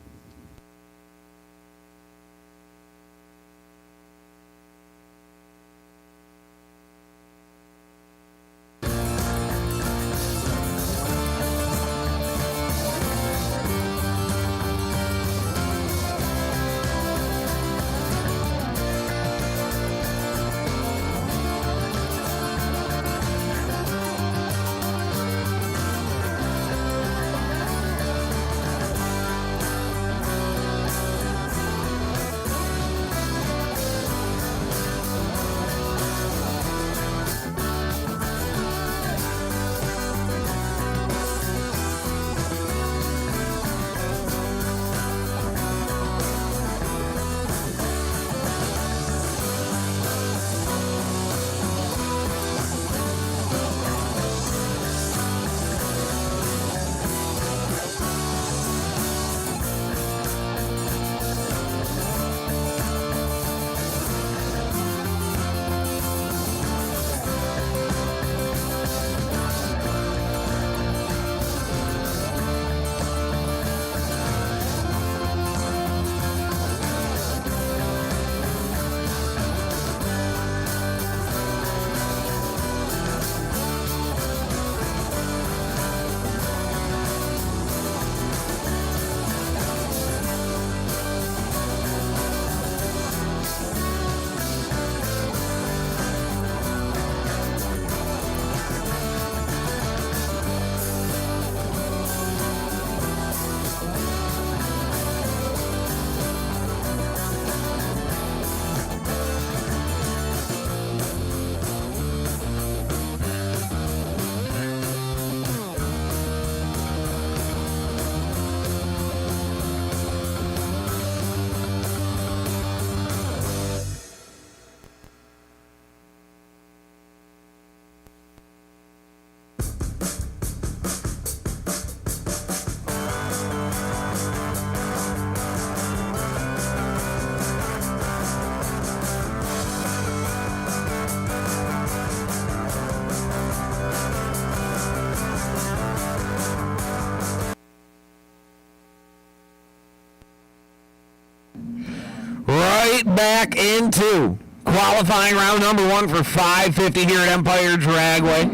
Right back into qualifying round number 1 for 550 here at Empire Dragway.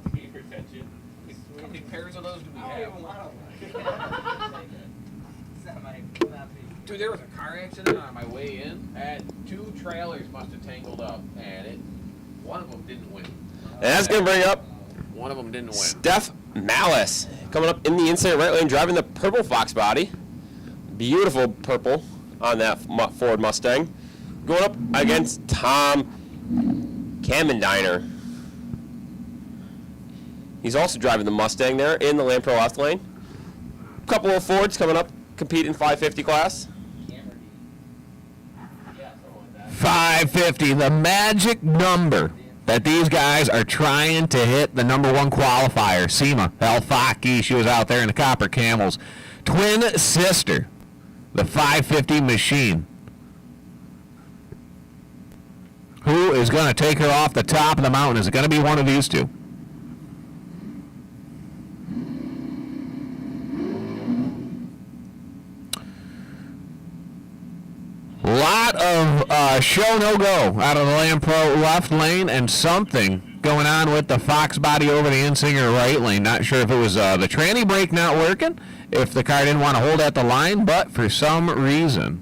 Hypertension. How many pairs of those do we have? Dude, there was a car accident on my way in, and 2 trailers must have tangled up, and one of them didn't win. And that's going to bring up One of them didn't win. Steph Malice coming up in the inside right lane, driving the purple Fox body. Beautiful purple on that Ford Mustang. Going up against Tom Kamendiner. He's also driving the Mustang there in the Land Pro left lane. Couple of Fords coming up, compete in 550 class. 550, the magic number that these guys are trying to hit the number one qualifier, Seema El-Faki. She was out there in the Copper Camels. Twin sister, the 550 machine. Who is going to take her off the top of the mountain? Is it going to be one of these two? Lot of show no-go out of the Lampro left lane, and something going on with the Fox body over the Insinger right lane. Not sure if it was the tranny brake not working, if the car didn't want to hold at the line, but for some reason.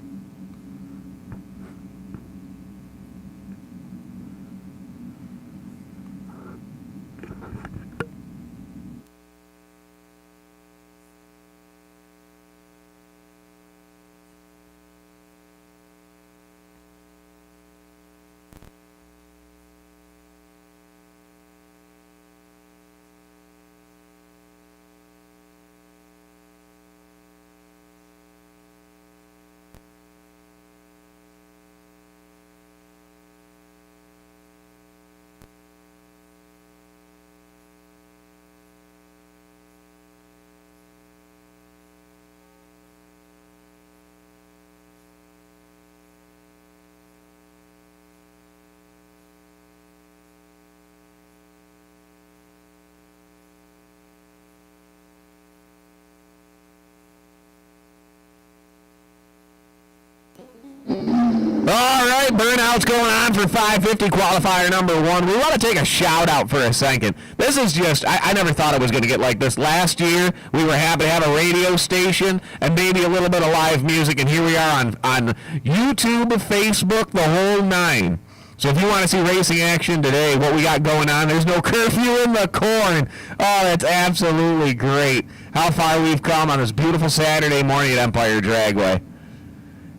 All right, burnout's going on for 550 qualifier number 1. We want to take a shout out for a second. This is just, I never thought it was going to get like this. Last year, we were happy to have a radio station and maybe a little bit of live music, and here we are on YouTube, Facebook, the whole 9. So if you want to see racing action today, what we got going on, there's no curfew in the corn. Oh, that's absolutely great. How far we've come on this beautiful Saturday morning at Empire Dragway.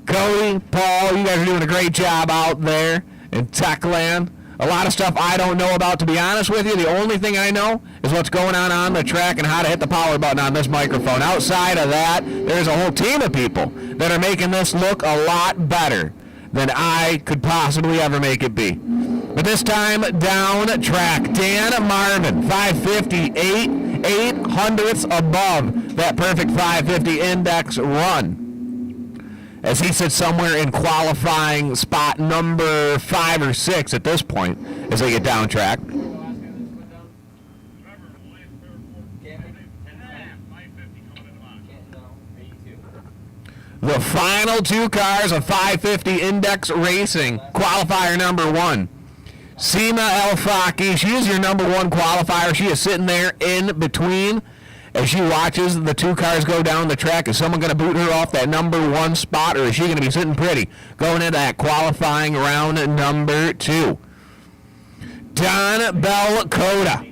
Cody, Paul, you guys are doing a great job out there in Techland. A lot of stuff I don't know about, to be honest with you. The only thing I know is what's going on the track and how to hit the power button on this microphone. Outside of that, there's a whole team of people that are making this look a lot better than I could possibly ever make it be. But this time, down track, Dan Marvin, 558, 800ths above that perfect 550 index run, as he sits somewhere in qualifying spot number 5 or 6 at this point as they get down track. The final 2 cars of 550 Index Racing, qualifier number 1. Seema El-Faki, she is your number 1 qualifier. She is sitting there in between as she watches the 2 cars go down the track. Is someone going to boot her off that number 1 spot, or is she going to be sitting pretty going into that qualifying round number 2? Don Belcoda,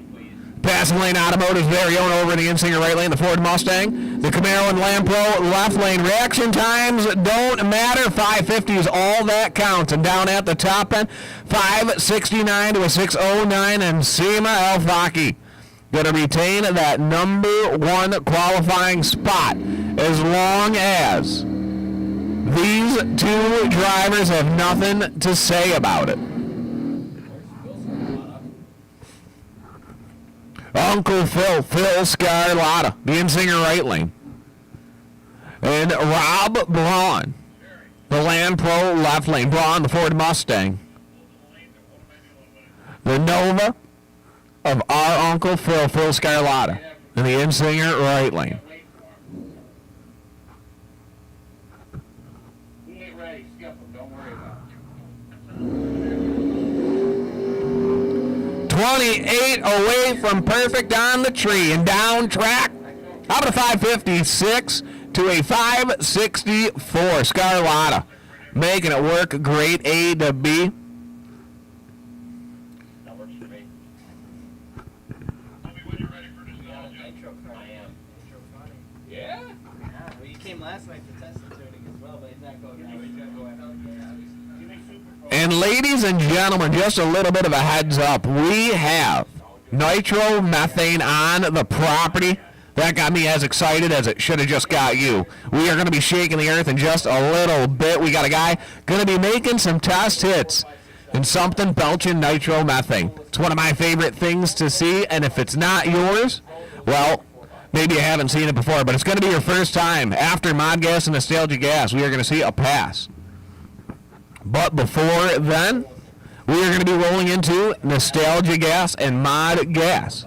passing lane Automotive's very own over in the Insinger right lane, the Ford Mustang. The Camaro and Lampro left lane. Reaction times don't matter. 550 is all that counts. And down at the top end, 569 to a 609, and Seema El-Faki going to retain that number 1 qualifying spot as long as these 2 drivers have nothing to say about it. Uncle Phil Scarlotta, the Insinger right lane. And Rob Braun, the Lampro left lane. Braun, the Ford Mustang. The Nova of our Uncle Phil Scarlotta, in the Insinger right lane. He ain't ready, skip him, don't worry about it. 28 away from perfect on the tree and down track. Out of the 556 to a 564. Scarlotta making it work. Great A to B. That works for me. Yeah? Well, you came last night for test tuning as well, but it's not going right. And ladies and gentlemen, just a little bit of a heads up. We have nitromethane on the property. That got me as excited as it should have just got you. We are going to be shaking the earth in just a little bit. We got a guy going to be making some test hits and something belching nitromethane. It's one of my favorite things to see, and if it's not yours, well, maybe you haven't seen it before, but it's going to be your first time. After Mod Gas and Nostalgia Gas, we are going to see a pass. But before then, we are going to be rolling into Nostalgia Gas and Mod Gas.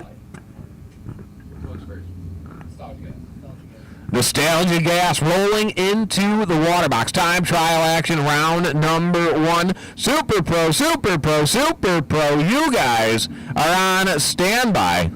Nostalgia Gas rolling into the water box. Time trial action, round number 1. Super Pro, Super Pro, Super Pro. You guys are on standby.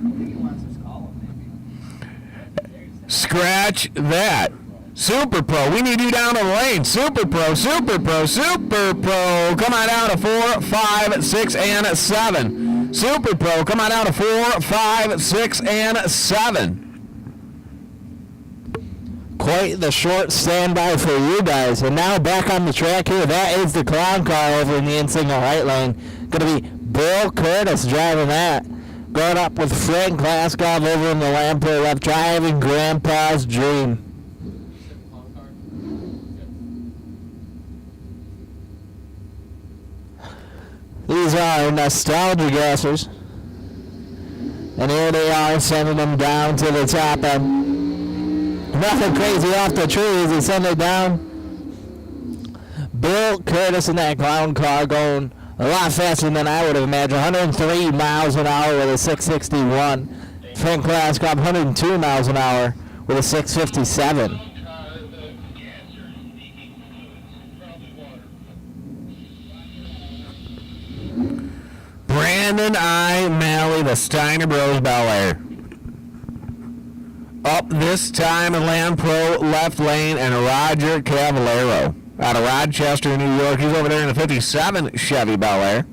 Scratch that. Super Pro, we need you down the lane. Super Pro, Super Pro, Super Pro. Come on out of 4, 5, 6, and 7. Super Pro, come on out of 4, 5, 6, and 7. Quite the short standby for you guys. And now back on the track here. That is the clown car over in the in-single right lane. Going to be Bill Curtis driving that. Going up with Frank Glaskov over in the Lamprey left, driving Grandpa's Dream. These are Nostalgia Gassers. And here they are sending them down to the top end. Nothing crazy off the trees. They send it down. Bill Curtis in that clown car going a lot faster than I would have imagined. 103 miles an hour with a 661. Frank Glaskov 102 miles an hour with a 657. Brandon I. Malley, the Steiner Bros Bel Air. Up this time in Land Pro left lane, and Roger Cavallero out of Rochester, New York. He's over there in the 57 Chevy Bel Air.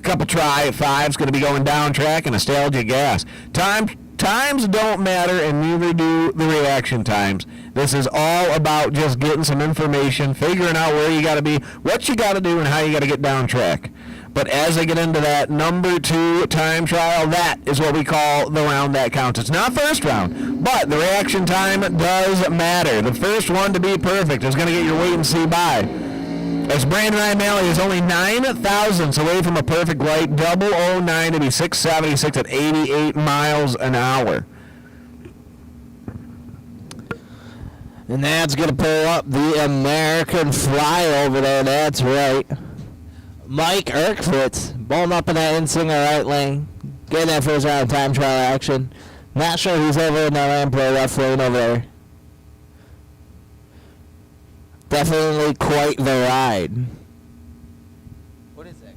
Couple try fives going to be going down track, and Nostalgia Gas. Times don't matter, and neither do the reaction times. This is all about just getting some information, figuring out where you got to be, what you got to do, and how you got to get down track. But as I get into that number 2 time trial, that is what we call the round that counts. It's not first round, but the reaction time does matter. The first one to be perfect is going to get your wait and see by. As Brandon I. Malley is only 9 thousandths away from a perfect light, 009 to be 676 at 88 miles an hour. And that's going to pull up the American flyover there. That's right. Mike Erkfitz, bowling up in that in-single right lane. Getting that first round time trial action. Not sure who's over in that Lamprey left lane over there. Definitely quite the ride. What is that?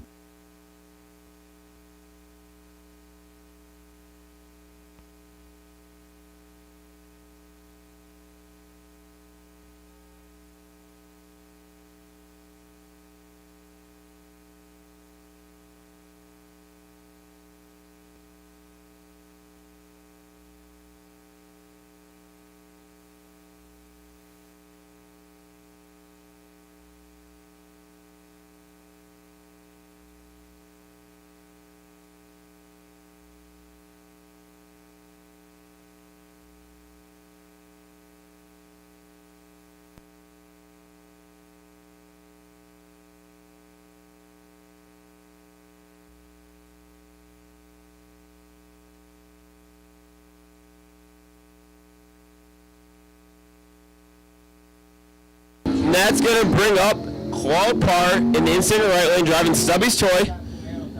And that's going to bring up Claude Parr in the instant right lane, driving Stubby's Toy,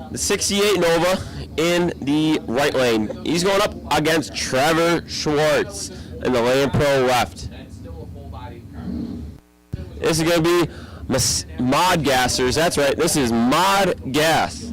the 68 Nova in the right lane. He's going up against Trevor Schwartz in the Land Pro left. This is going to be Mod Gassers. That's right. This is Mod Gas.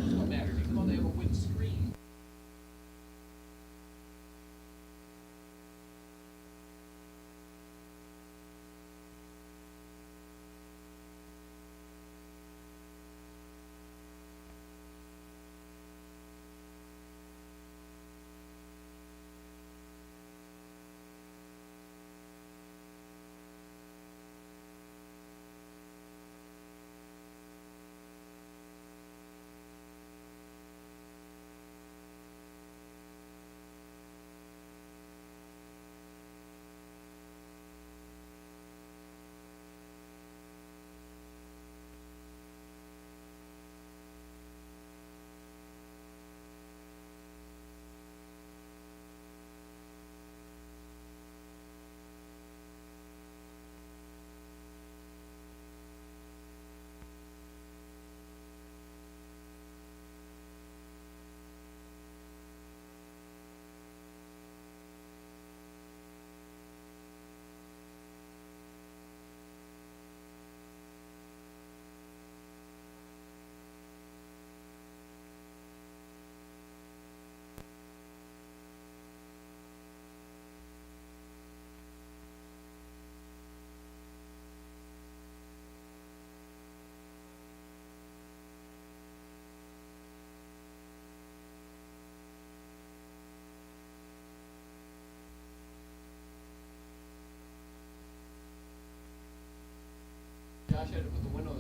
Josh had to put the window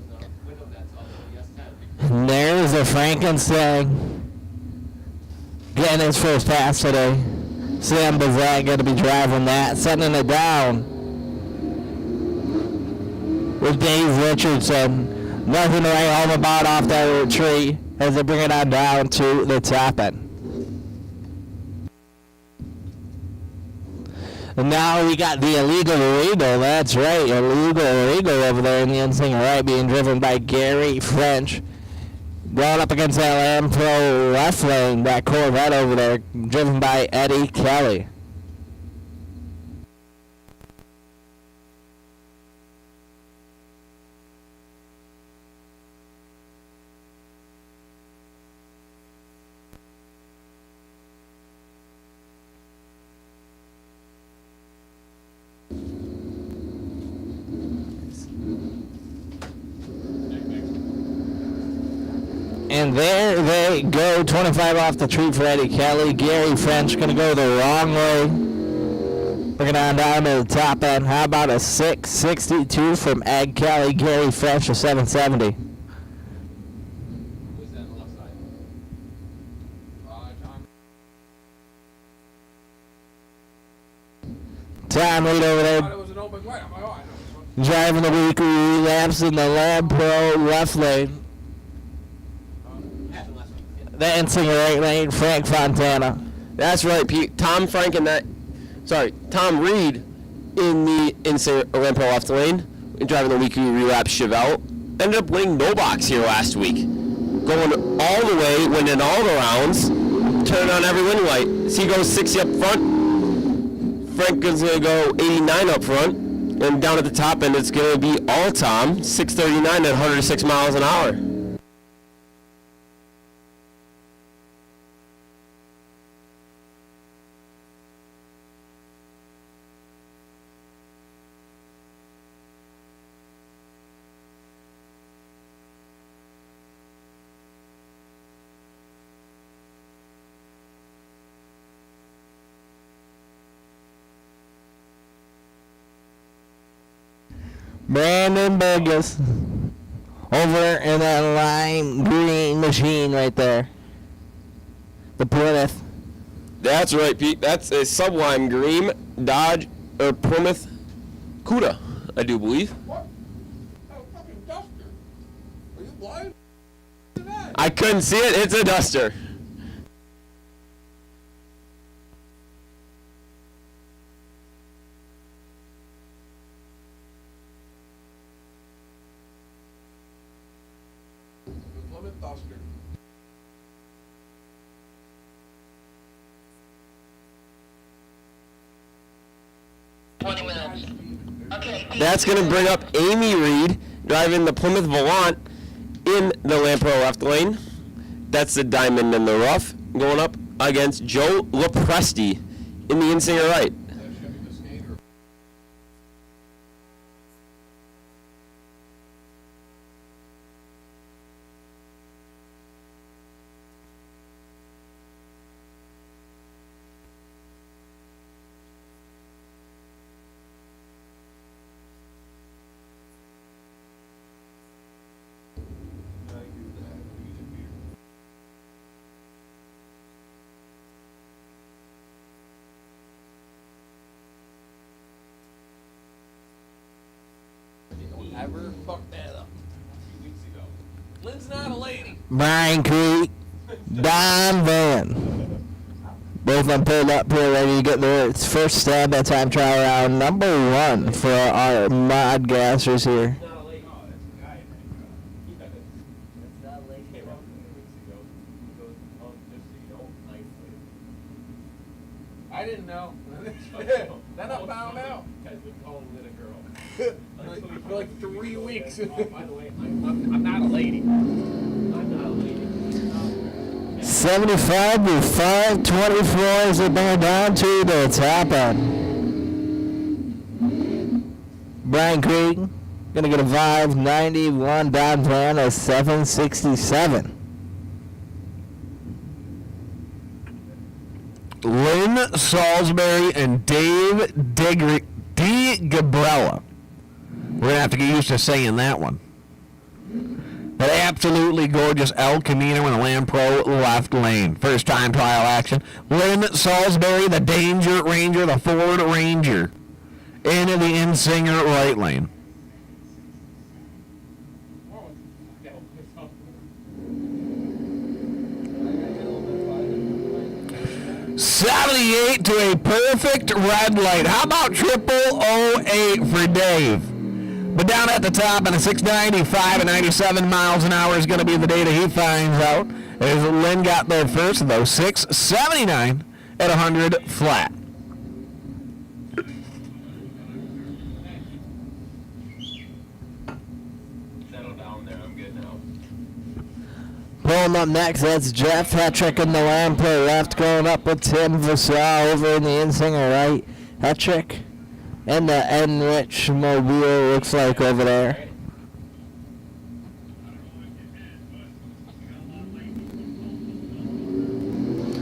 nets up, yes 10. And there's a Frankenstein getting his first pass today. Sam Bazat going to be driving that, sending it down with Dave Richardson. Nothing to write home about off that tree as they bring it on down to the top end. And now we got the illegal Regal. That's right, illegal Regal over there in the inside right, being driven by Gary French. Going up against that Lamb Pro left lane, that Corvette over there, driven by Eddie Kelly. And there they go, 25 off the tree for Eddie Kelly. Gary French going to go the wrong way. Looking on down to the top end. How about a 662 from Ed Kelly? Gary French, a 770. Who's that on the left side? Tom. Tom Reed over I there thought it was an open white. I'm like, oh, I know. driving the weekly relapse in the Lab Pro left lane. Happened last week. Yeah. The Ensinger right lane, Frank Fontana. That's right, Pete. Tom Reed in the inside Olympo left lane, driving the weekly relapse Chevelle. Ended up winning no box here last week. Going all the way, winning all the rounds, turning on every winning light. So he goes 60 up front. Frank is going to go 89 up front. And down at the top end, it's going to be all Tom, 639 at 106 miles an hour. Brandon Burgess over in that lime green machine right there. The Plymouth. That's right, Pete. That's a sublime green Dodge or Plymouth Cuda, I do believe. What? Oh, fucking duster. Are you blind? I couldn't see it. It's a Duster. Plymouth duster. Okay. That's going to bring up Amy Reed driving the Plymouth Volant in the Lampro left lane. That's the diamond in the rough going up against Joe Lopresti in the Insinger right. Ever fucked that up a few weeks ago. Lynn's not a lady. Brian Creek, Don Van. Both of them pulled up here ready to get their first stab at time trial round number 1 for our mod gassers here. Not a lady. Oh, that's a guy. That's not late. Came up a few weeks ago. He goes, oh, just so you know, nicely. I didn't know. Then I found out. Guy's been calling Lynn a girl. For like 3 weeks. Oh, by the way, I'm not a lady. I'm not a lady. 75 to 524 as they bring it down to the top end. Brian Creek gonna get a 591. Don Van a 767. Lynn Salisbury and Dave DeGabrella We're going to have to get used to saying that one. But absolutely gorgeous El Camino in the Land Pro left lane. First time trial action. Lynn Salisbury, the Danger Ranger, the Ford Ranger. Into the Insinger right lane. 78 to a perfect red light. How about 0008 for Dave? But down at the top on a 695 and 97 miles an hour is going to be the data he finds out. As Lynn got there first, though, 679 at 100 flat. Settle down there. I'm good now. Pulling up next, that's Jeff. Hat trick in the Lamb play left, going up with Tim Vassal over in the Insinger right. Hat trick. And the Enrich Mobile looks like over there.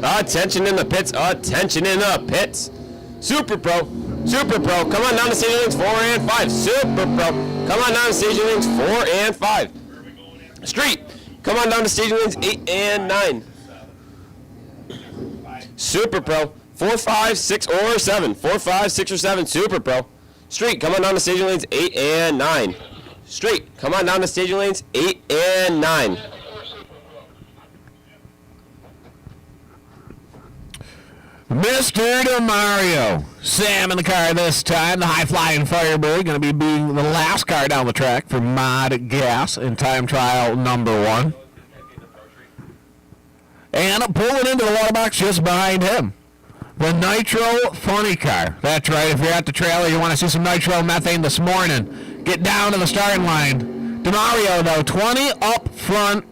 Attention in the pits. Attention in the pits. Super Pro. Super Pro. Come on down to stage lanes 4 and 5. Super Pro. Come on down to stage lanes 4 and 5. Street. Come on down to stage lanes 8 and 9. Super Pro. 4, 5, 6, or 7. 4, 5, 6, or 7. Super Pro. Street. Come on down to stage lanes 8 and 9. Street. Come on down to stage lanes 8 and 9. Mr. DeMario. Sam in the car this time. The high-flying Firebird going to be being the last car down the track for Mod Gas in time trial number 1. And pulling into the water box just behind him, the Nitro Funny Car. That's right. If you're at the trailer, you want to see some nitro methane this morning, get down to the starting line. DeMario, though, 20 up front.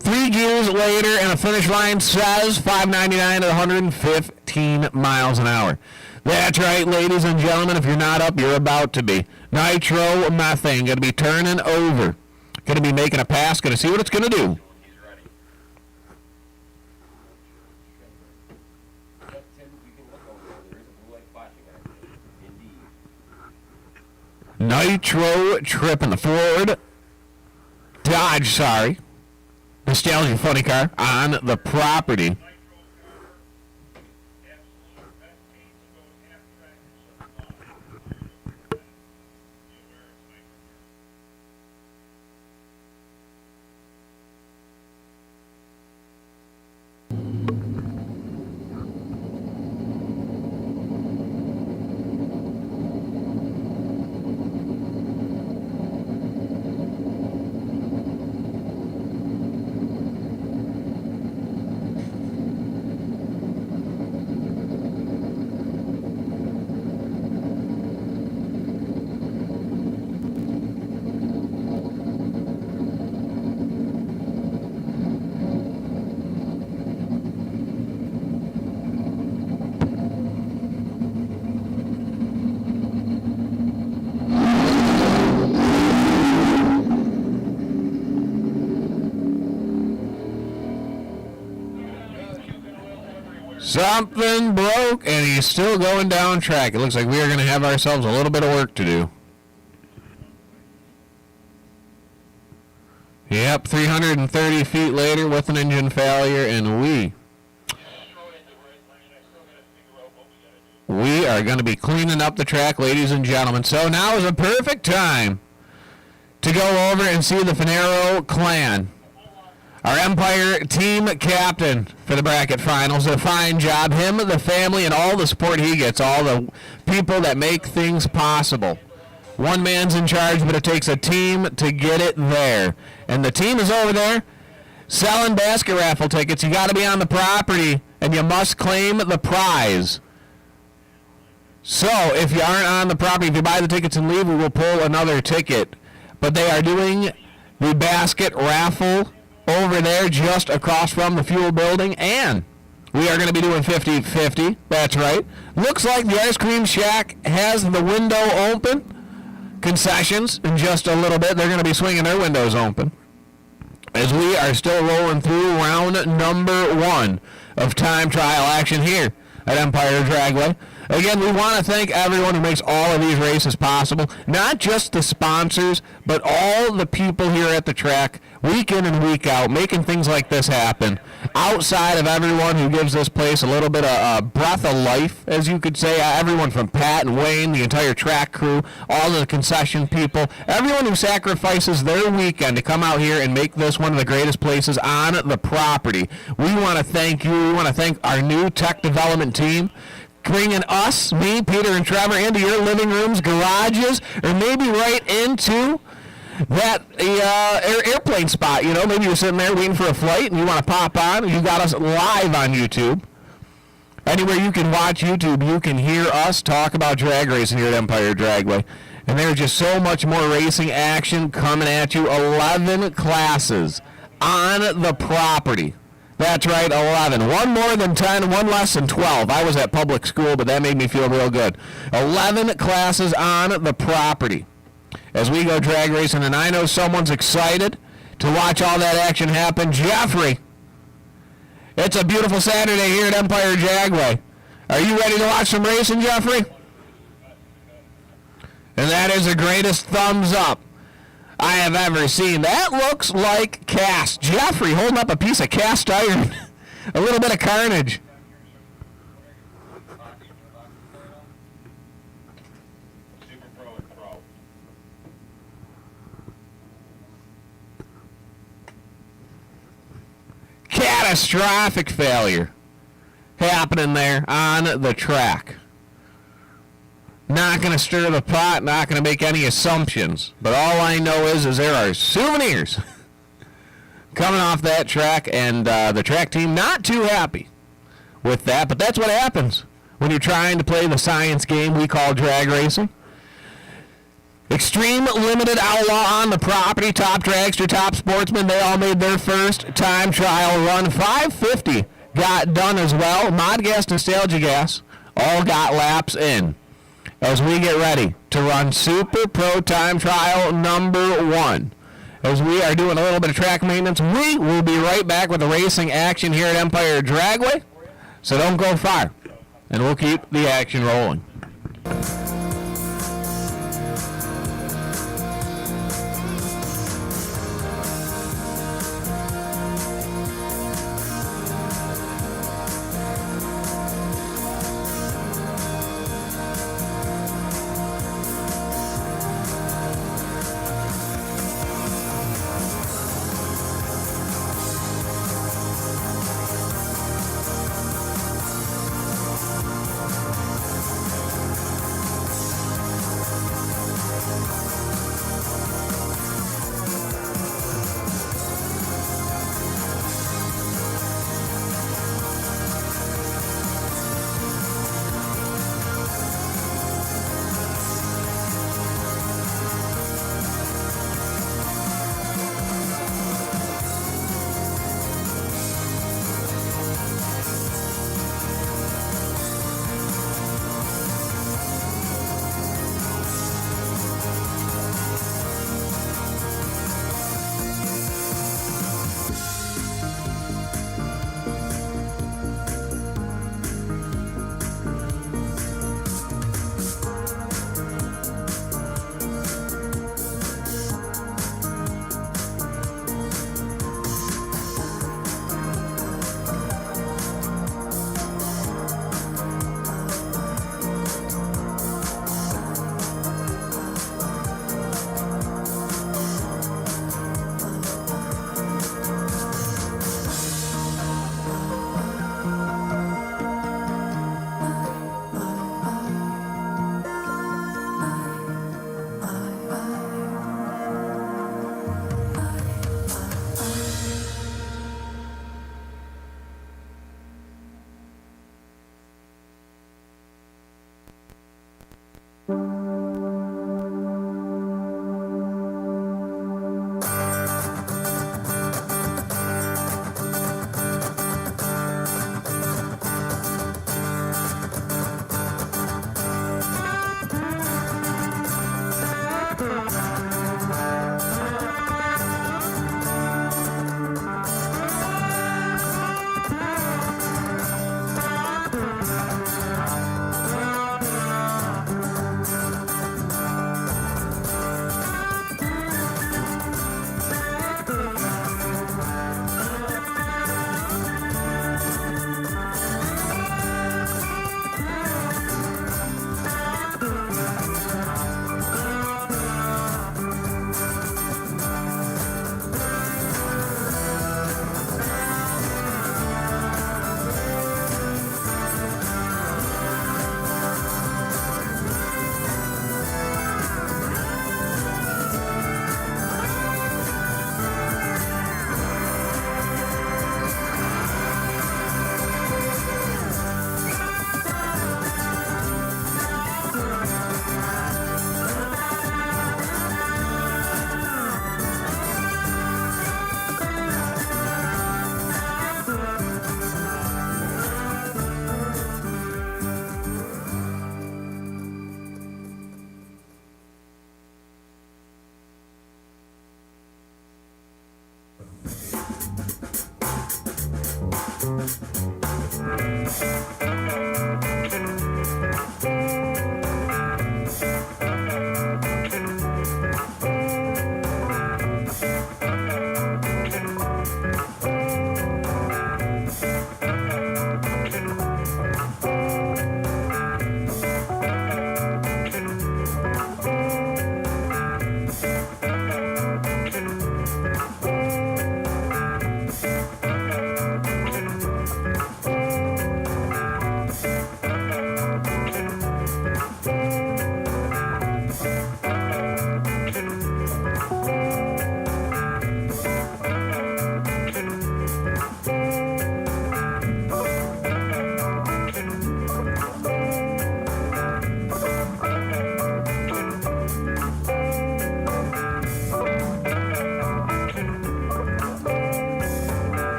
3 gears later, and a finish line says 599 at 115 miles an hour. That's right, ladies and gentlemen. If you're not up, you're about to be. Nitro methane going to be turning over. Going to be making a pass. Going to see what it's going to do. Nitro trip in the Ford. Dodge, sorry. Nostalgia Funny Car on the property. Something broke, and he's still going down track. It looks like we are going to have ourselves a little bit of work to do. Yep, 330 feet later with an engine failure, and we are going to be cleaning up the track, ladies and gentlemen. So now is a perfect time to go over and see the Finero clan. Our Empire team captain for the bracket finals. A fine job. Him, the family, and all the support he gets. All the people that make things possible. One man's in charge, but it takes a team to get it there. And the team is over there selling basket raffle tickets. You got to be on the property, and you must claim the prize. So if you aren't on the property, if you buy the tickets and leave, we will pull another ticket. But they are doing the basket raffle over there just across from the fuel building, and we are going to be doing 50-50. That's right. Looks like the Ice Cream Shack has the window open. Concessions in just a little bit. They're going to be swinging their windows open as we are still rolling through round number 1 of time trial action here at Empire Dragway. Again, we want to thank everyone who makes all of these races possible. Not just the sponsors, but all the people here at the track, week in and week out, making things like this happen. Outside of everyone who gives this place a little bit of a breath of life, as you could say, everyone from Pat and Wayne, the entire track crew, all of the concession people, everyone who sacrifices their weekend to come out here and make this one of the greatest places on the property. We want to thank you. We want to thank our new tech development team, bringing us, me, Peter, and Trevor, into your living rooms, garages, or maybe right into that airplane spot. You know, maybe you're sitting there waiting for a flight and you want to pop on. You got us live on YouTube. Anywhere you can watch YouTube, you can hear us talk about drag racing here at Empire Dragway. And there's just so much more racing action coming at you. 11 classes on the property. That's right, 11. One more than 10, one less than 12. I was at public school, but that made me feel real good. 11 classes on the property as we go drag racing, and I know someone's excited to watch all that action happen. Jeffrey, it's a beautiful Saturday here at Empire Dragway. Are you ready to watch some racing, Jeffrey? And that is the greatest thumbs up I have ever seen. That looks like cast. Jeffrey holding up a piece of cast iron. A little bit of carnage. Super Pro and Pro. Catastrophic failure happening there on the track. Not going to stir the pot, not going to make any assumptions. But all I know is there are souvenirs coming off that track, and the track team not too happy with that. But that's what happens when you're trying to play the science game we call drag racing. Extreme Limited Outlaw on the property, Top Dragster, Top Sportsman, they all made their first time trial run. 550 got done as well. Mod Gas, Nostalgia Gas all got laps in as we get ready to run Super Pro Time Trial number 1. As we are doing a little bit of track maintenance, we will be right back with the racing action here at Empire Dragway. So don't go far, and we'll keep the action rolling.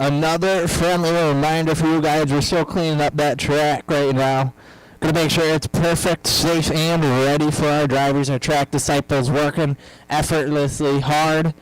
Another friendly reminder for you guys, we're still cleaning up that track right now. Gonna make sure it's perfect, safe, and ready for our drivers. Our track disciples working effortlessly hard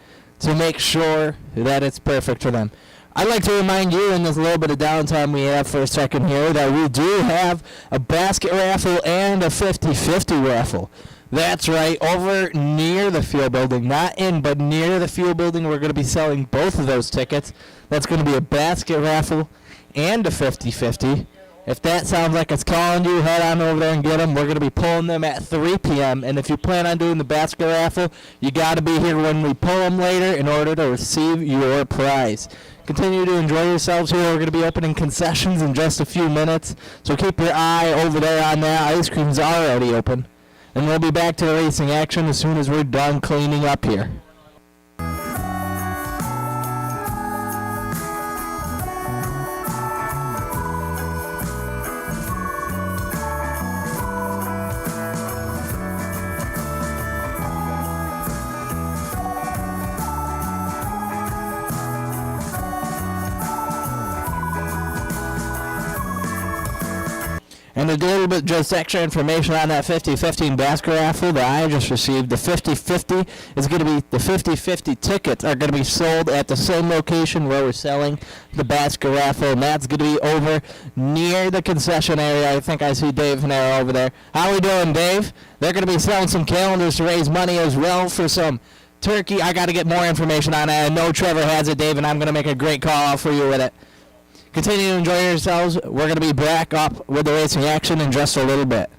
to make sure that it's perfect for them. I'd like to remind you in this little bit of downtime we have for a second here that we do have a basket raffle and a 50-50 raffle. That's right, over near the field building, not in, but near the field building. We're going to be selling both of those tickets. That's going to be a basket raffle and a 50-50. If that sounds like it's calling you, head on over there and get them. We're going to be pulling them at 3 p.m. And if you plan on doing the basket raffle, you got to be here when we pull them later in order to receive your prize. Continue to enjoy yourselves here. We're going to be opening concessions in just a few minutes. So keep your eye over there on that. Ice cream's already open. And we'll be back to the racing action as soon as we're done cleaning up here. And a little bit just extra information on that 50-50 basket raffle that I just received. The 50-50 is going to be, the 50-50 tickets are going to be sold at the same location where we're selling the basket raffle, and that's going to be over near the concession area. I think I see Dave Panero over there. How we doing, Dave? They're going to be selling some calendars to raise money as well for some turkey. I got to get more information on it. I know Trevor has it, Dave, and I'm going to make a great call out for you with it. Continue to enjoy yourselves. We're going to be back up with the racing action in just a little bit.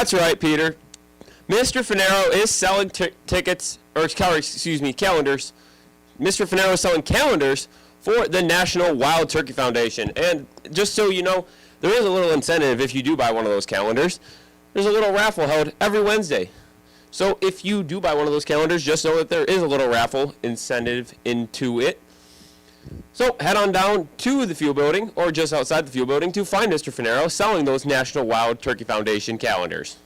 That's right, Peter. Mr. Finero is selling tickets, or calendars. Mr. Finero is selling calendars for the National Wild Turkey Foundation. And just so you know, there is a little incentive if you do buy one of those calendars. There's a little raffle held every Wednesday. So if you do buy one of those calendars, just know that there is a little raffle incentive into it. So head on down to the fuel building or just outside the fuel building to find Mr. Finero selling those National Wild Turkey Foundation calendars.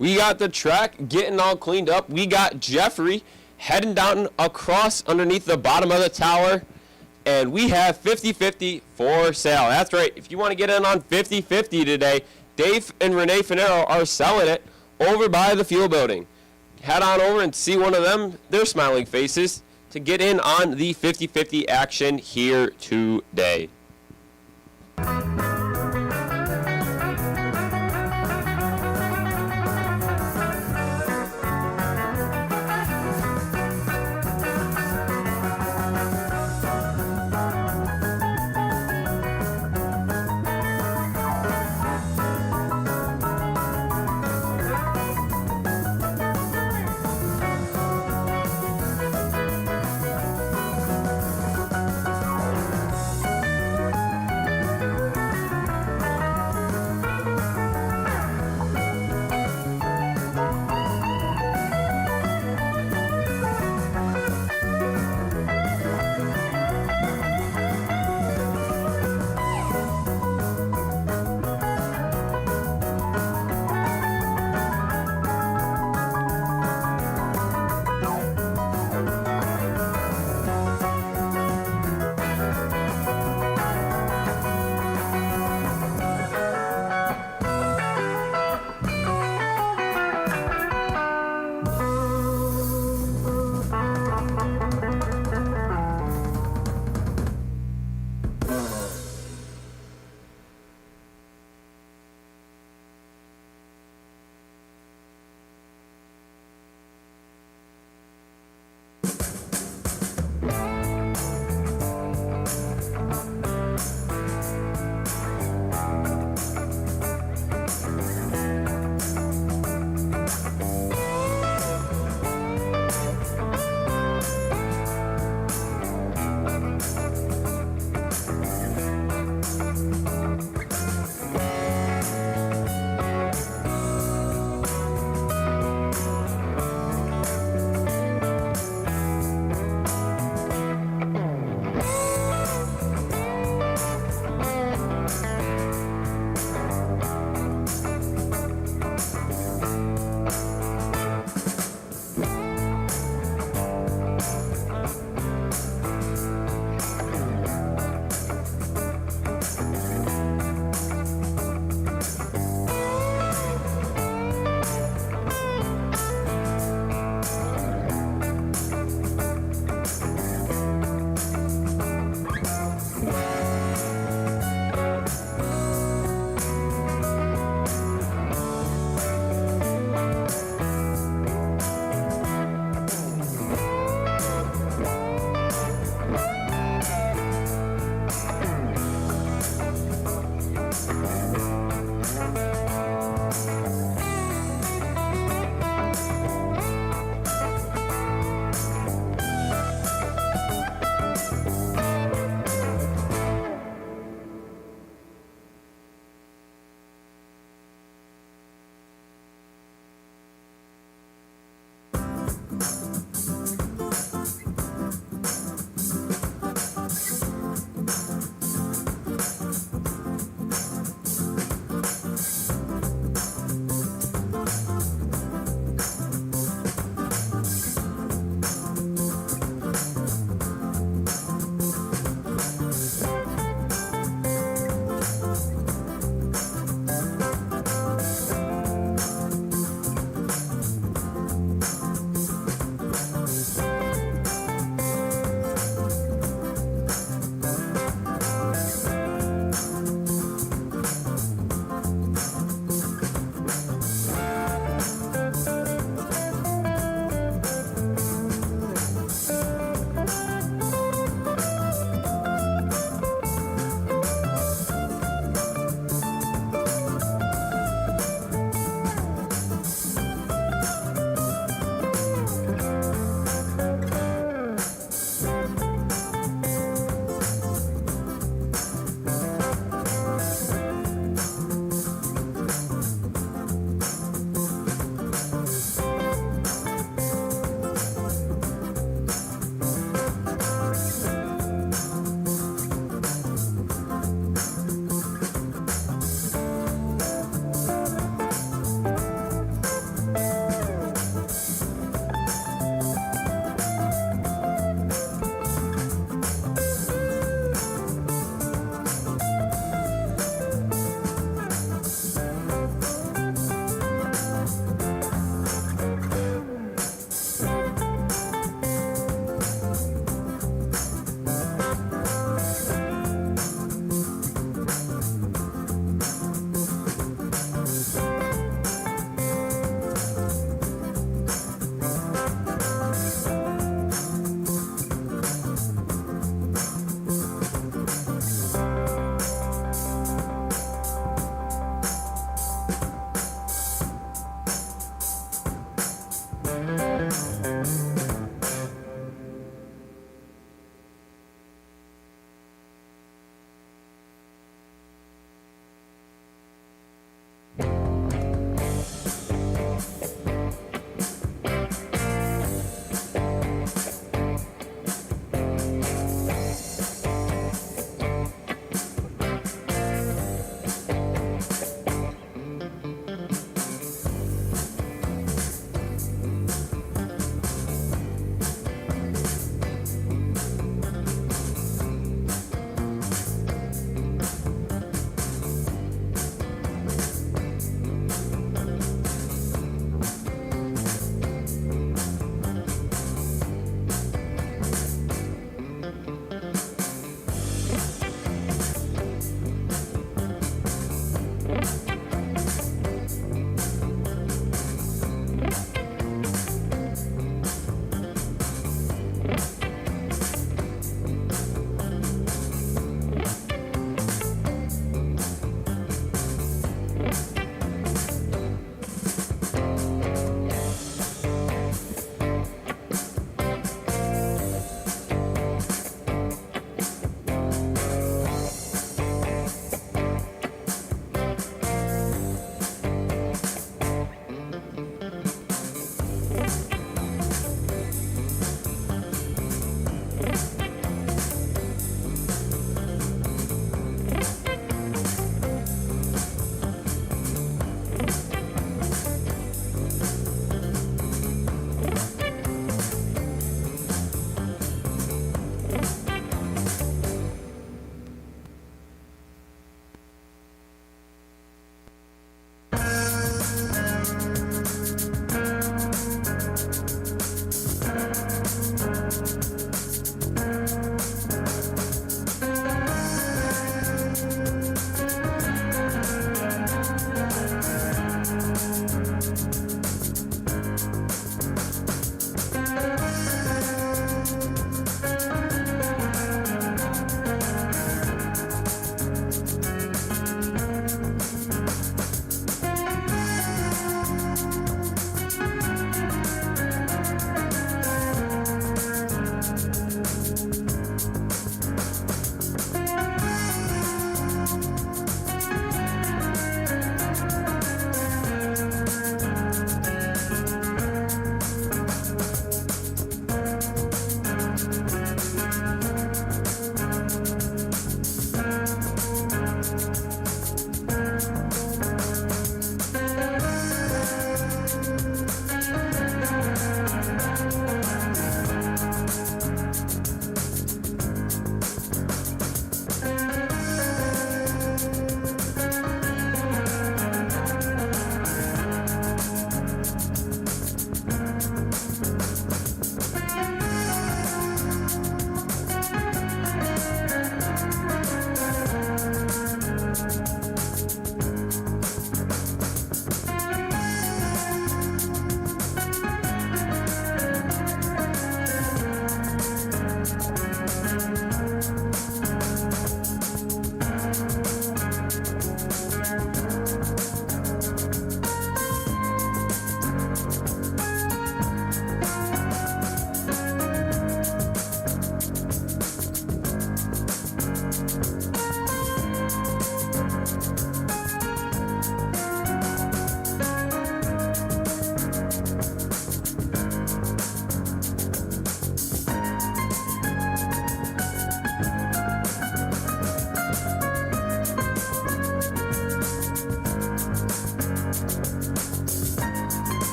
We got the track getting all cleaned up. We got Jeffrey heading down across underneath the bottom of the tower. And we have 50-50 for sale. That's right. If you want to get in on 50-50 today, Dave and Renee Finero are selling it over by the fuel building. Head on over and see one of them, their smiling faces, to get in on the 50-50 action here today.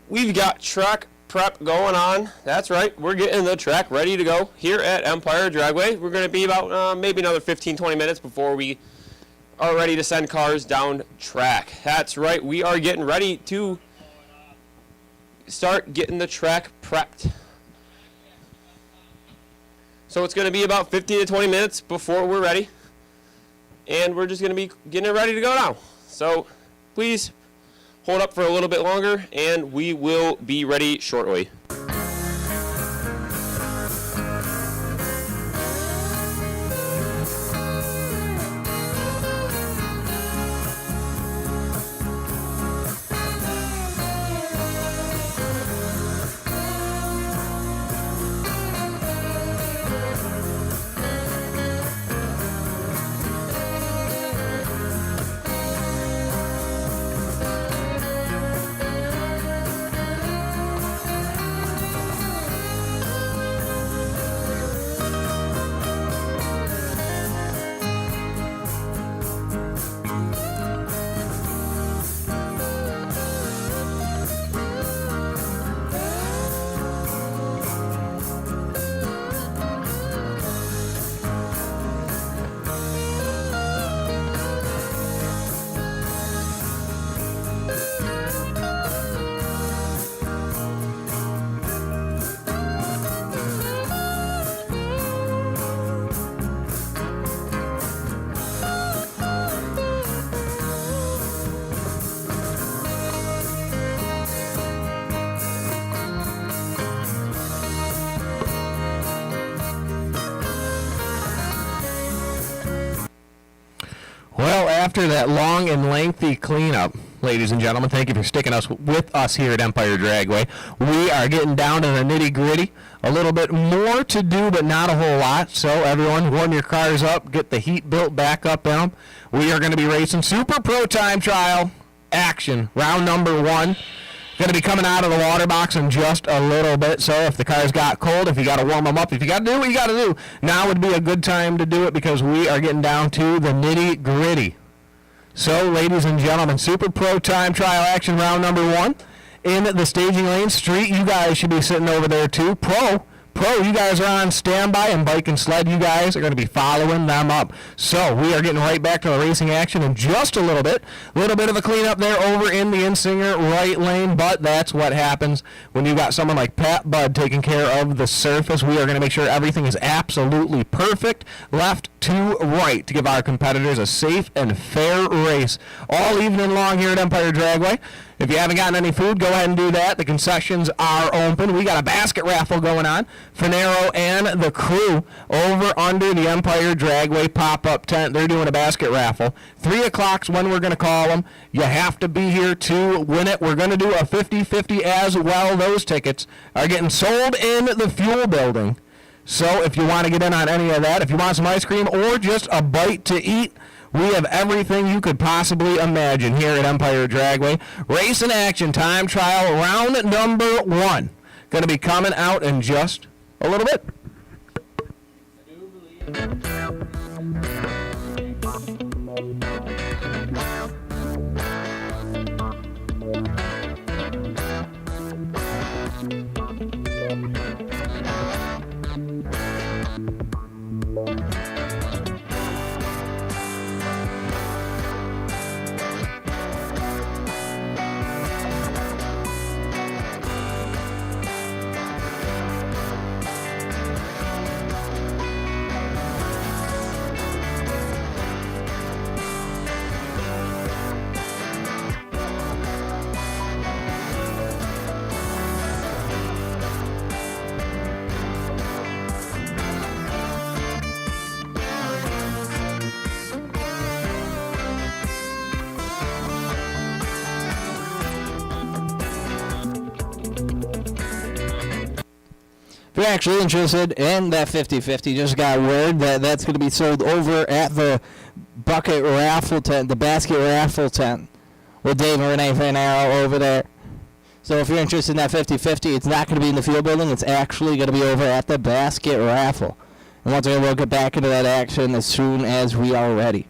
We've got track prep going on. That's right. We're getting the track ready to go here at Empire Dragway. We're going to be about maybe another 15-20 minutes before we are ready to send cars down track. That's right. We are getting ready to start getting the track prepped. So it's going to be about 15 to 20 minutes before we're ready. And we're just going to be getting it ready to go now. So please hold up for a little bit longer and we will be ready shortly. Well, after that long and lengthy cleanup, ladies and gentlemen, thank you for sticking with us here at Empire Dragway. We are getting down to the nitty-gritty. A little bit more to do, but not a whole lot. So everyone, warm your cars up, get the heat built back up in them. We are going to be racing Super Pro Time Trial action, round number 1. Going to be coming out of the water box in just a little bit, so if the cars got cold, if you got to warm them up, if you got to do what you got to do, now would be a good time to do it because we are getting down to the nitty-gritty. So, ladies and gentlemen, Super Pro Time Trial action round number 1 in the staging lane. Street, you guys should be sitting over there too. Pro, you guys are on standby, and bike and sled, you guys are going to be following them up. So we are getting right back to the racing action in just a little bit. A little bit of a cleanup there over in the Insinger right lane, but that's what happens when you got someone like Pat Budd taking care of the surface. We are going to make sure everything is absolutely perfect, left to right, to give our competitors a safe and fair race all evening long here at Empire Dragway. If you haven't gotten any food, go ahead and do that. The concessions are open. We got a basket raffle going on. Finero and the crew over under the Empire Dragway pop-up tent. They're doing a basket raffle. 3 o'clock's when we're going to call them. You have to be here to win it. We're going to do a 50-50 as well. Those tickets are getting sold in the fuel building. So if you want to get in on any of that, if you want some ice cream or just a bite to eat, we have everything you could possibly imagine here at Empire Dragway. Race in action, time trial, round number 1. Going to be coming out in just a little bit. If you're actually interested in that 50-50, just got word that that's going to be sold over at the bucket raffle tent, the basket raffle tent, with Dave and Renee Finero over there. So if you're interested in that 50-50, it's not going to be in the field building. It's actually going to be over at the basket raffle. And once again, we'll get back into that action as soon as we are ready.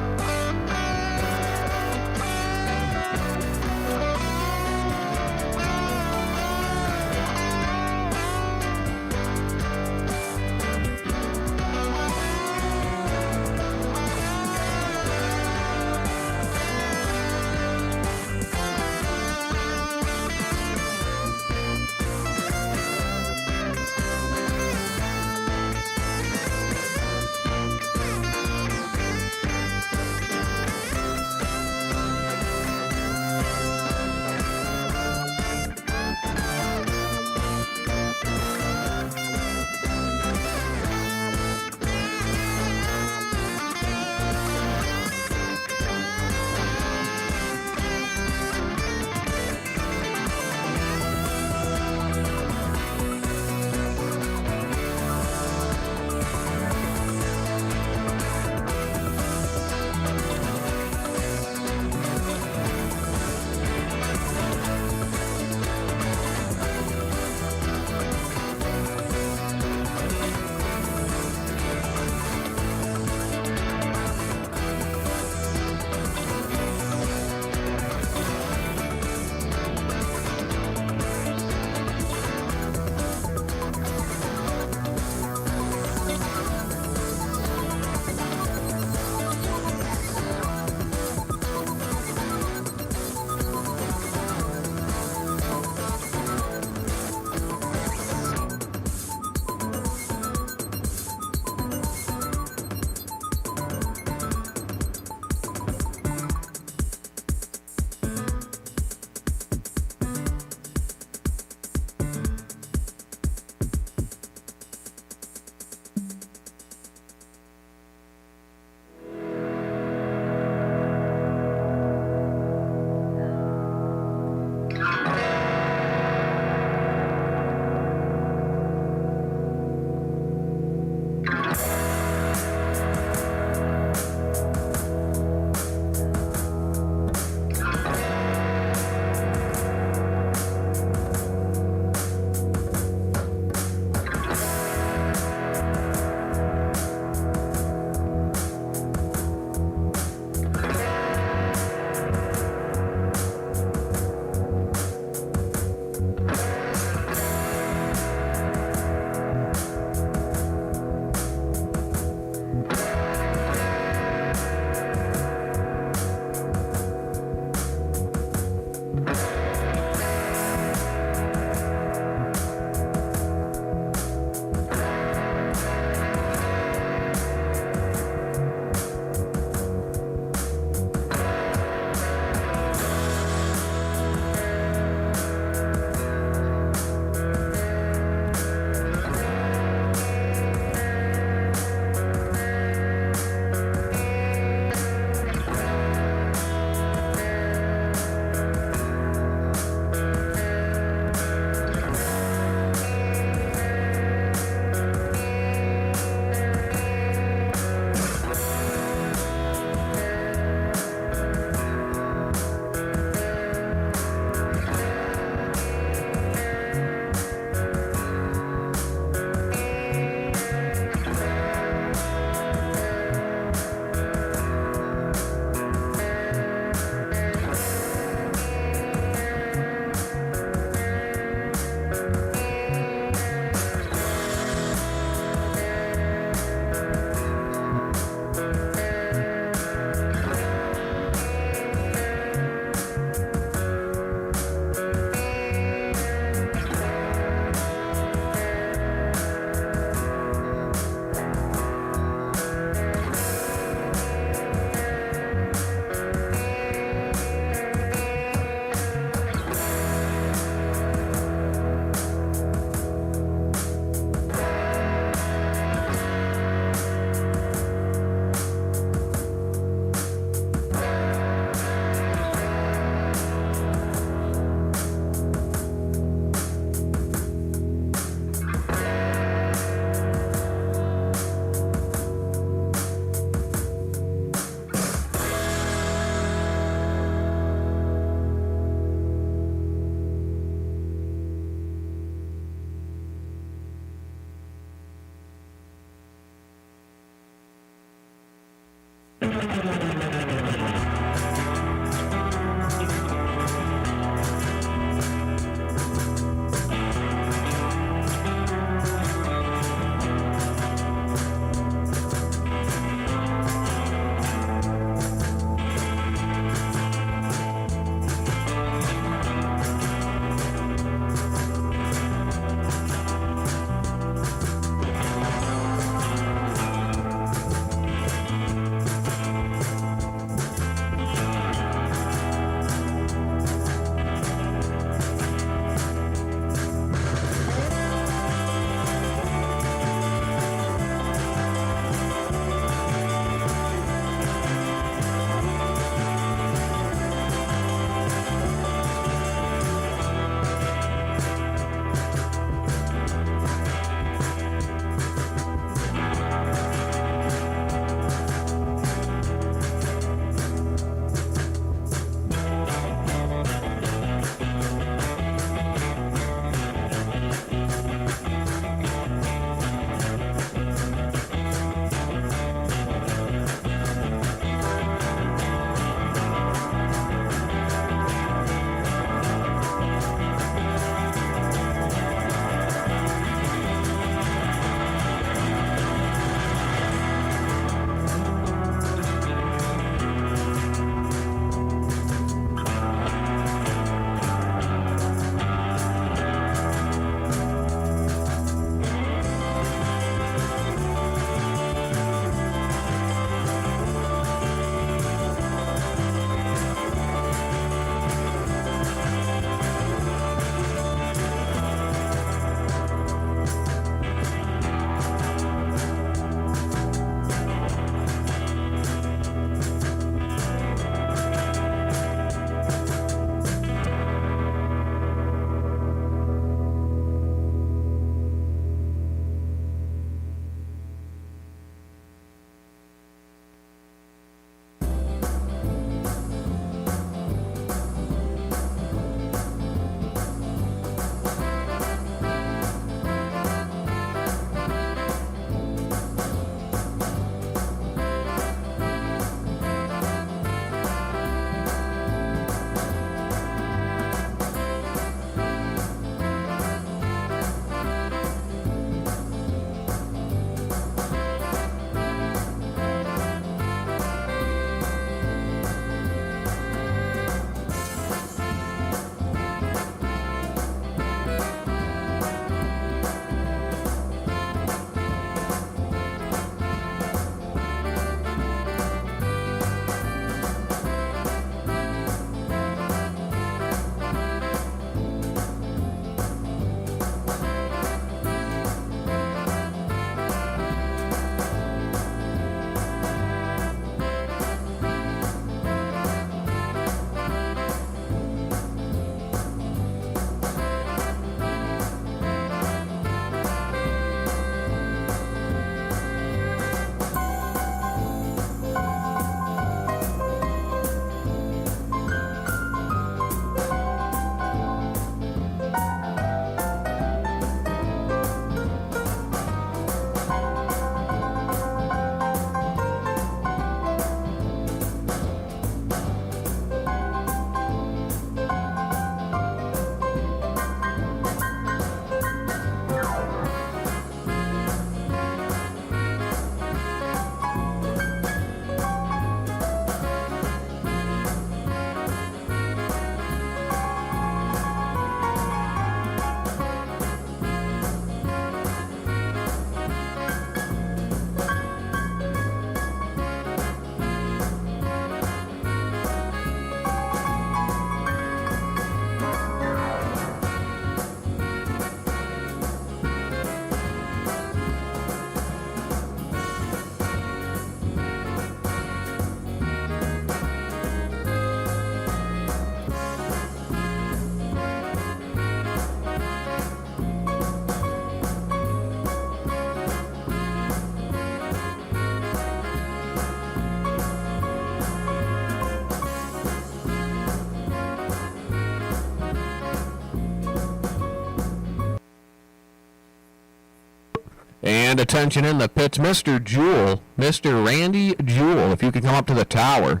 And attention in the pits, Mr. Jewell, Mr. Randy Jewell. If you could come up to the tower,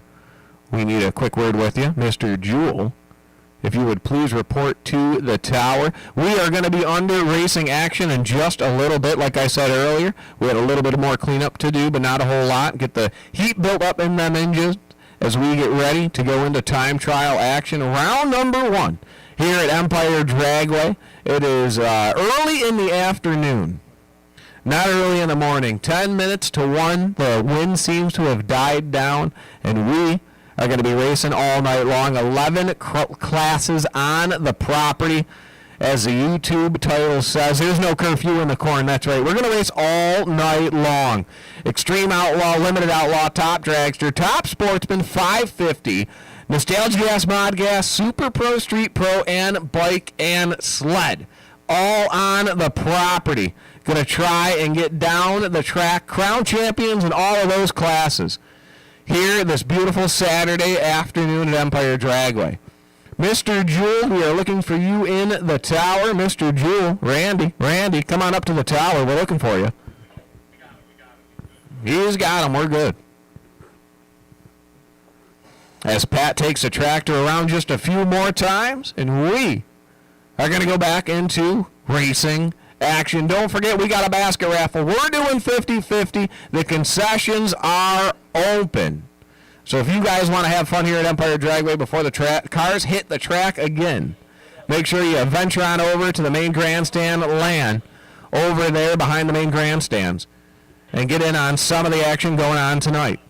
we need a quick word with you. Mr. Jewell, if you would please report to the tower. We are going to be under racing action in just a little bit. Like I said earlier, we had a little bit more cleanup to do, but not a whole lot. Get the heat built up in them engines as we get ready to go into time trial action. Round number 1 here at Empire Dragway. It is early in the afternoon. Not early in the morning. 10 minutes to 1. The wind seems to have died down, and we are going to be racing all night long. 11 classes on the property. As the YouTube title says, there's no curfew in the corn. That's right. We're going to race all night long. Extreme Outlaw, Limited Outlaw, Top Dragster, Top Sportsman, 550, Nostalgia Gas, Mod Gas, Super Pro, Street Pro, and Bike and Sled. All on the property. Going to try and get down the track. Crown champions in all of those classes here this beautiful Saturday afternoon at Empire Dragway. Mr. Jewell, we are looking for you in the tower. Mr. Jewell, Randy, come on up to the tower. We're looking for you. He's got him. We're good. As Pat takes the tractor around just a few more times, and we are going to go back into racing action. Don't forget, we got a basket raffle. We're doing 50-50. The concessions are open. So if you guys want to have fun here at Empire Dragway before the cars hit the track again, make sure you venture on over to the main grandstand LAN over there behind the main grandstands and get in on some of the action going on tonight.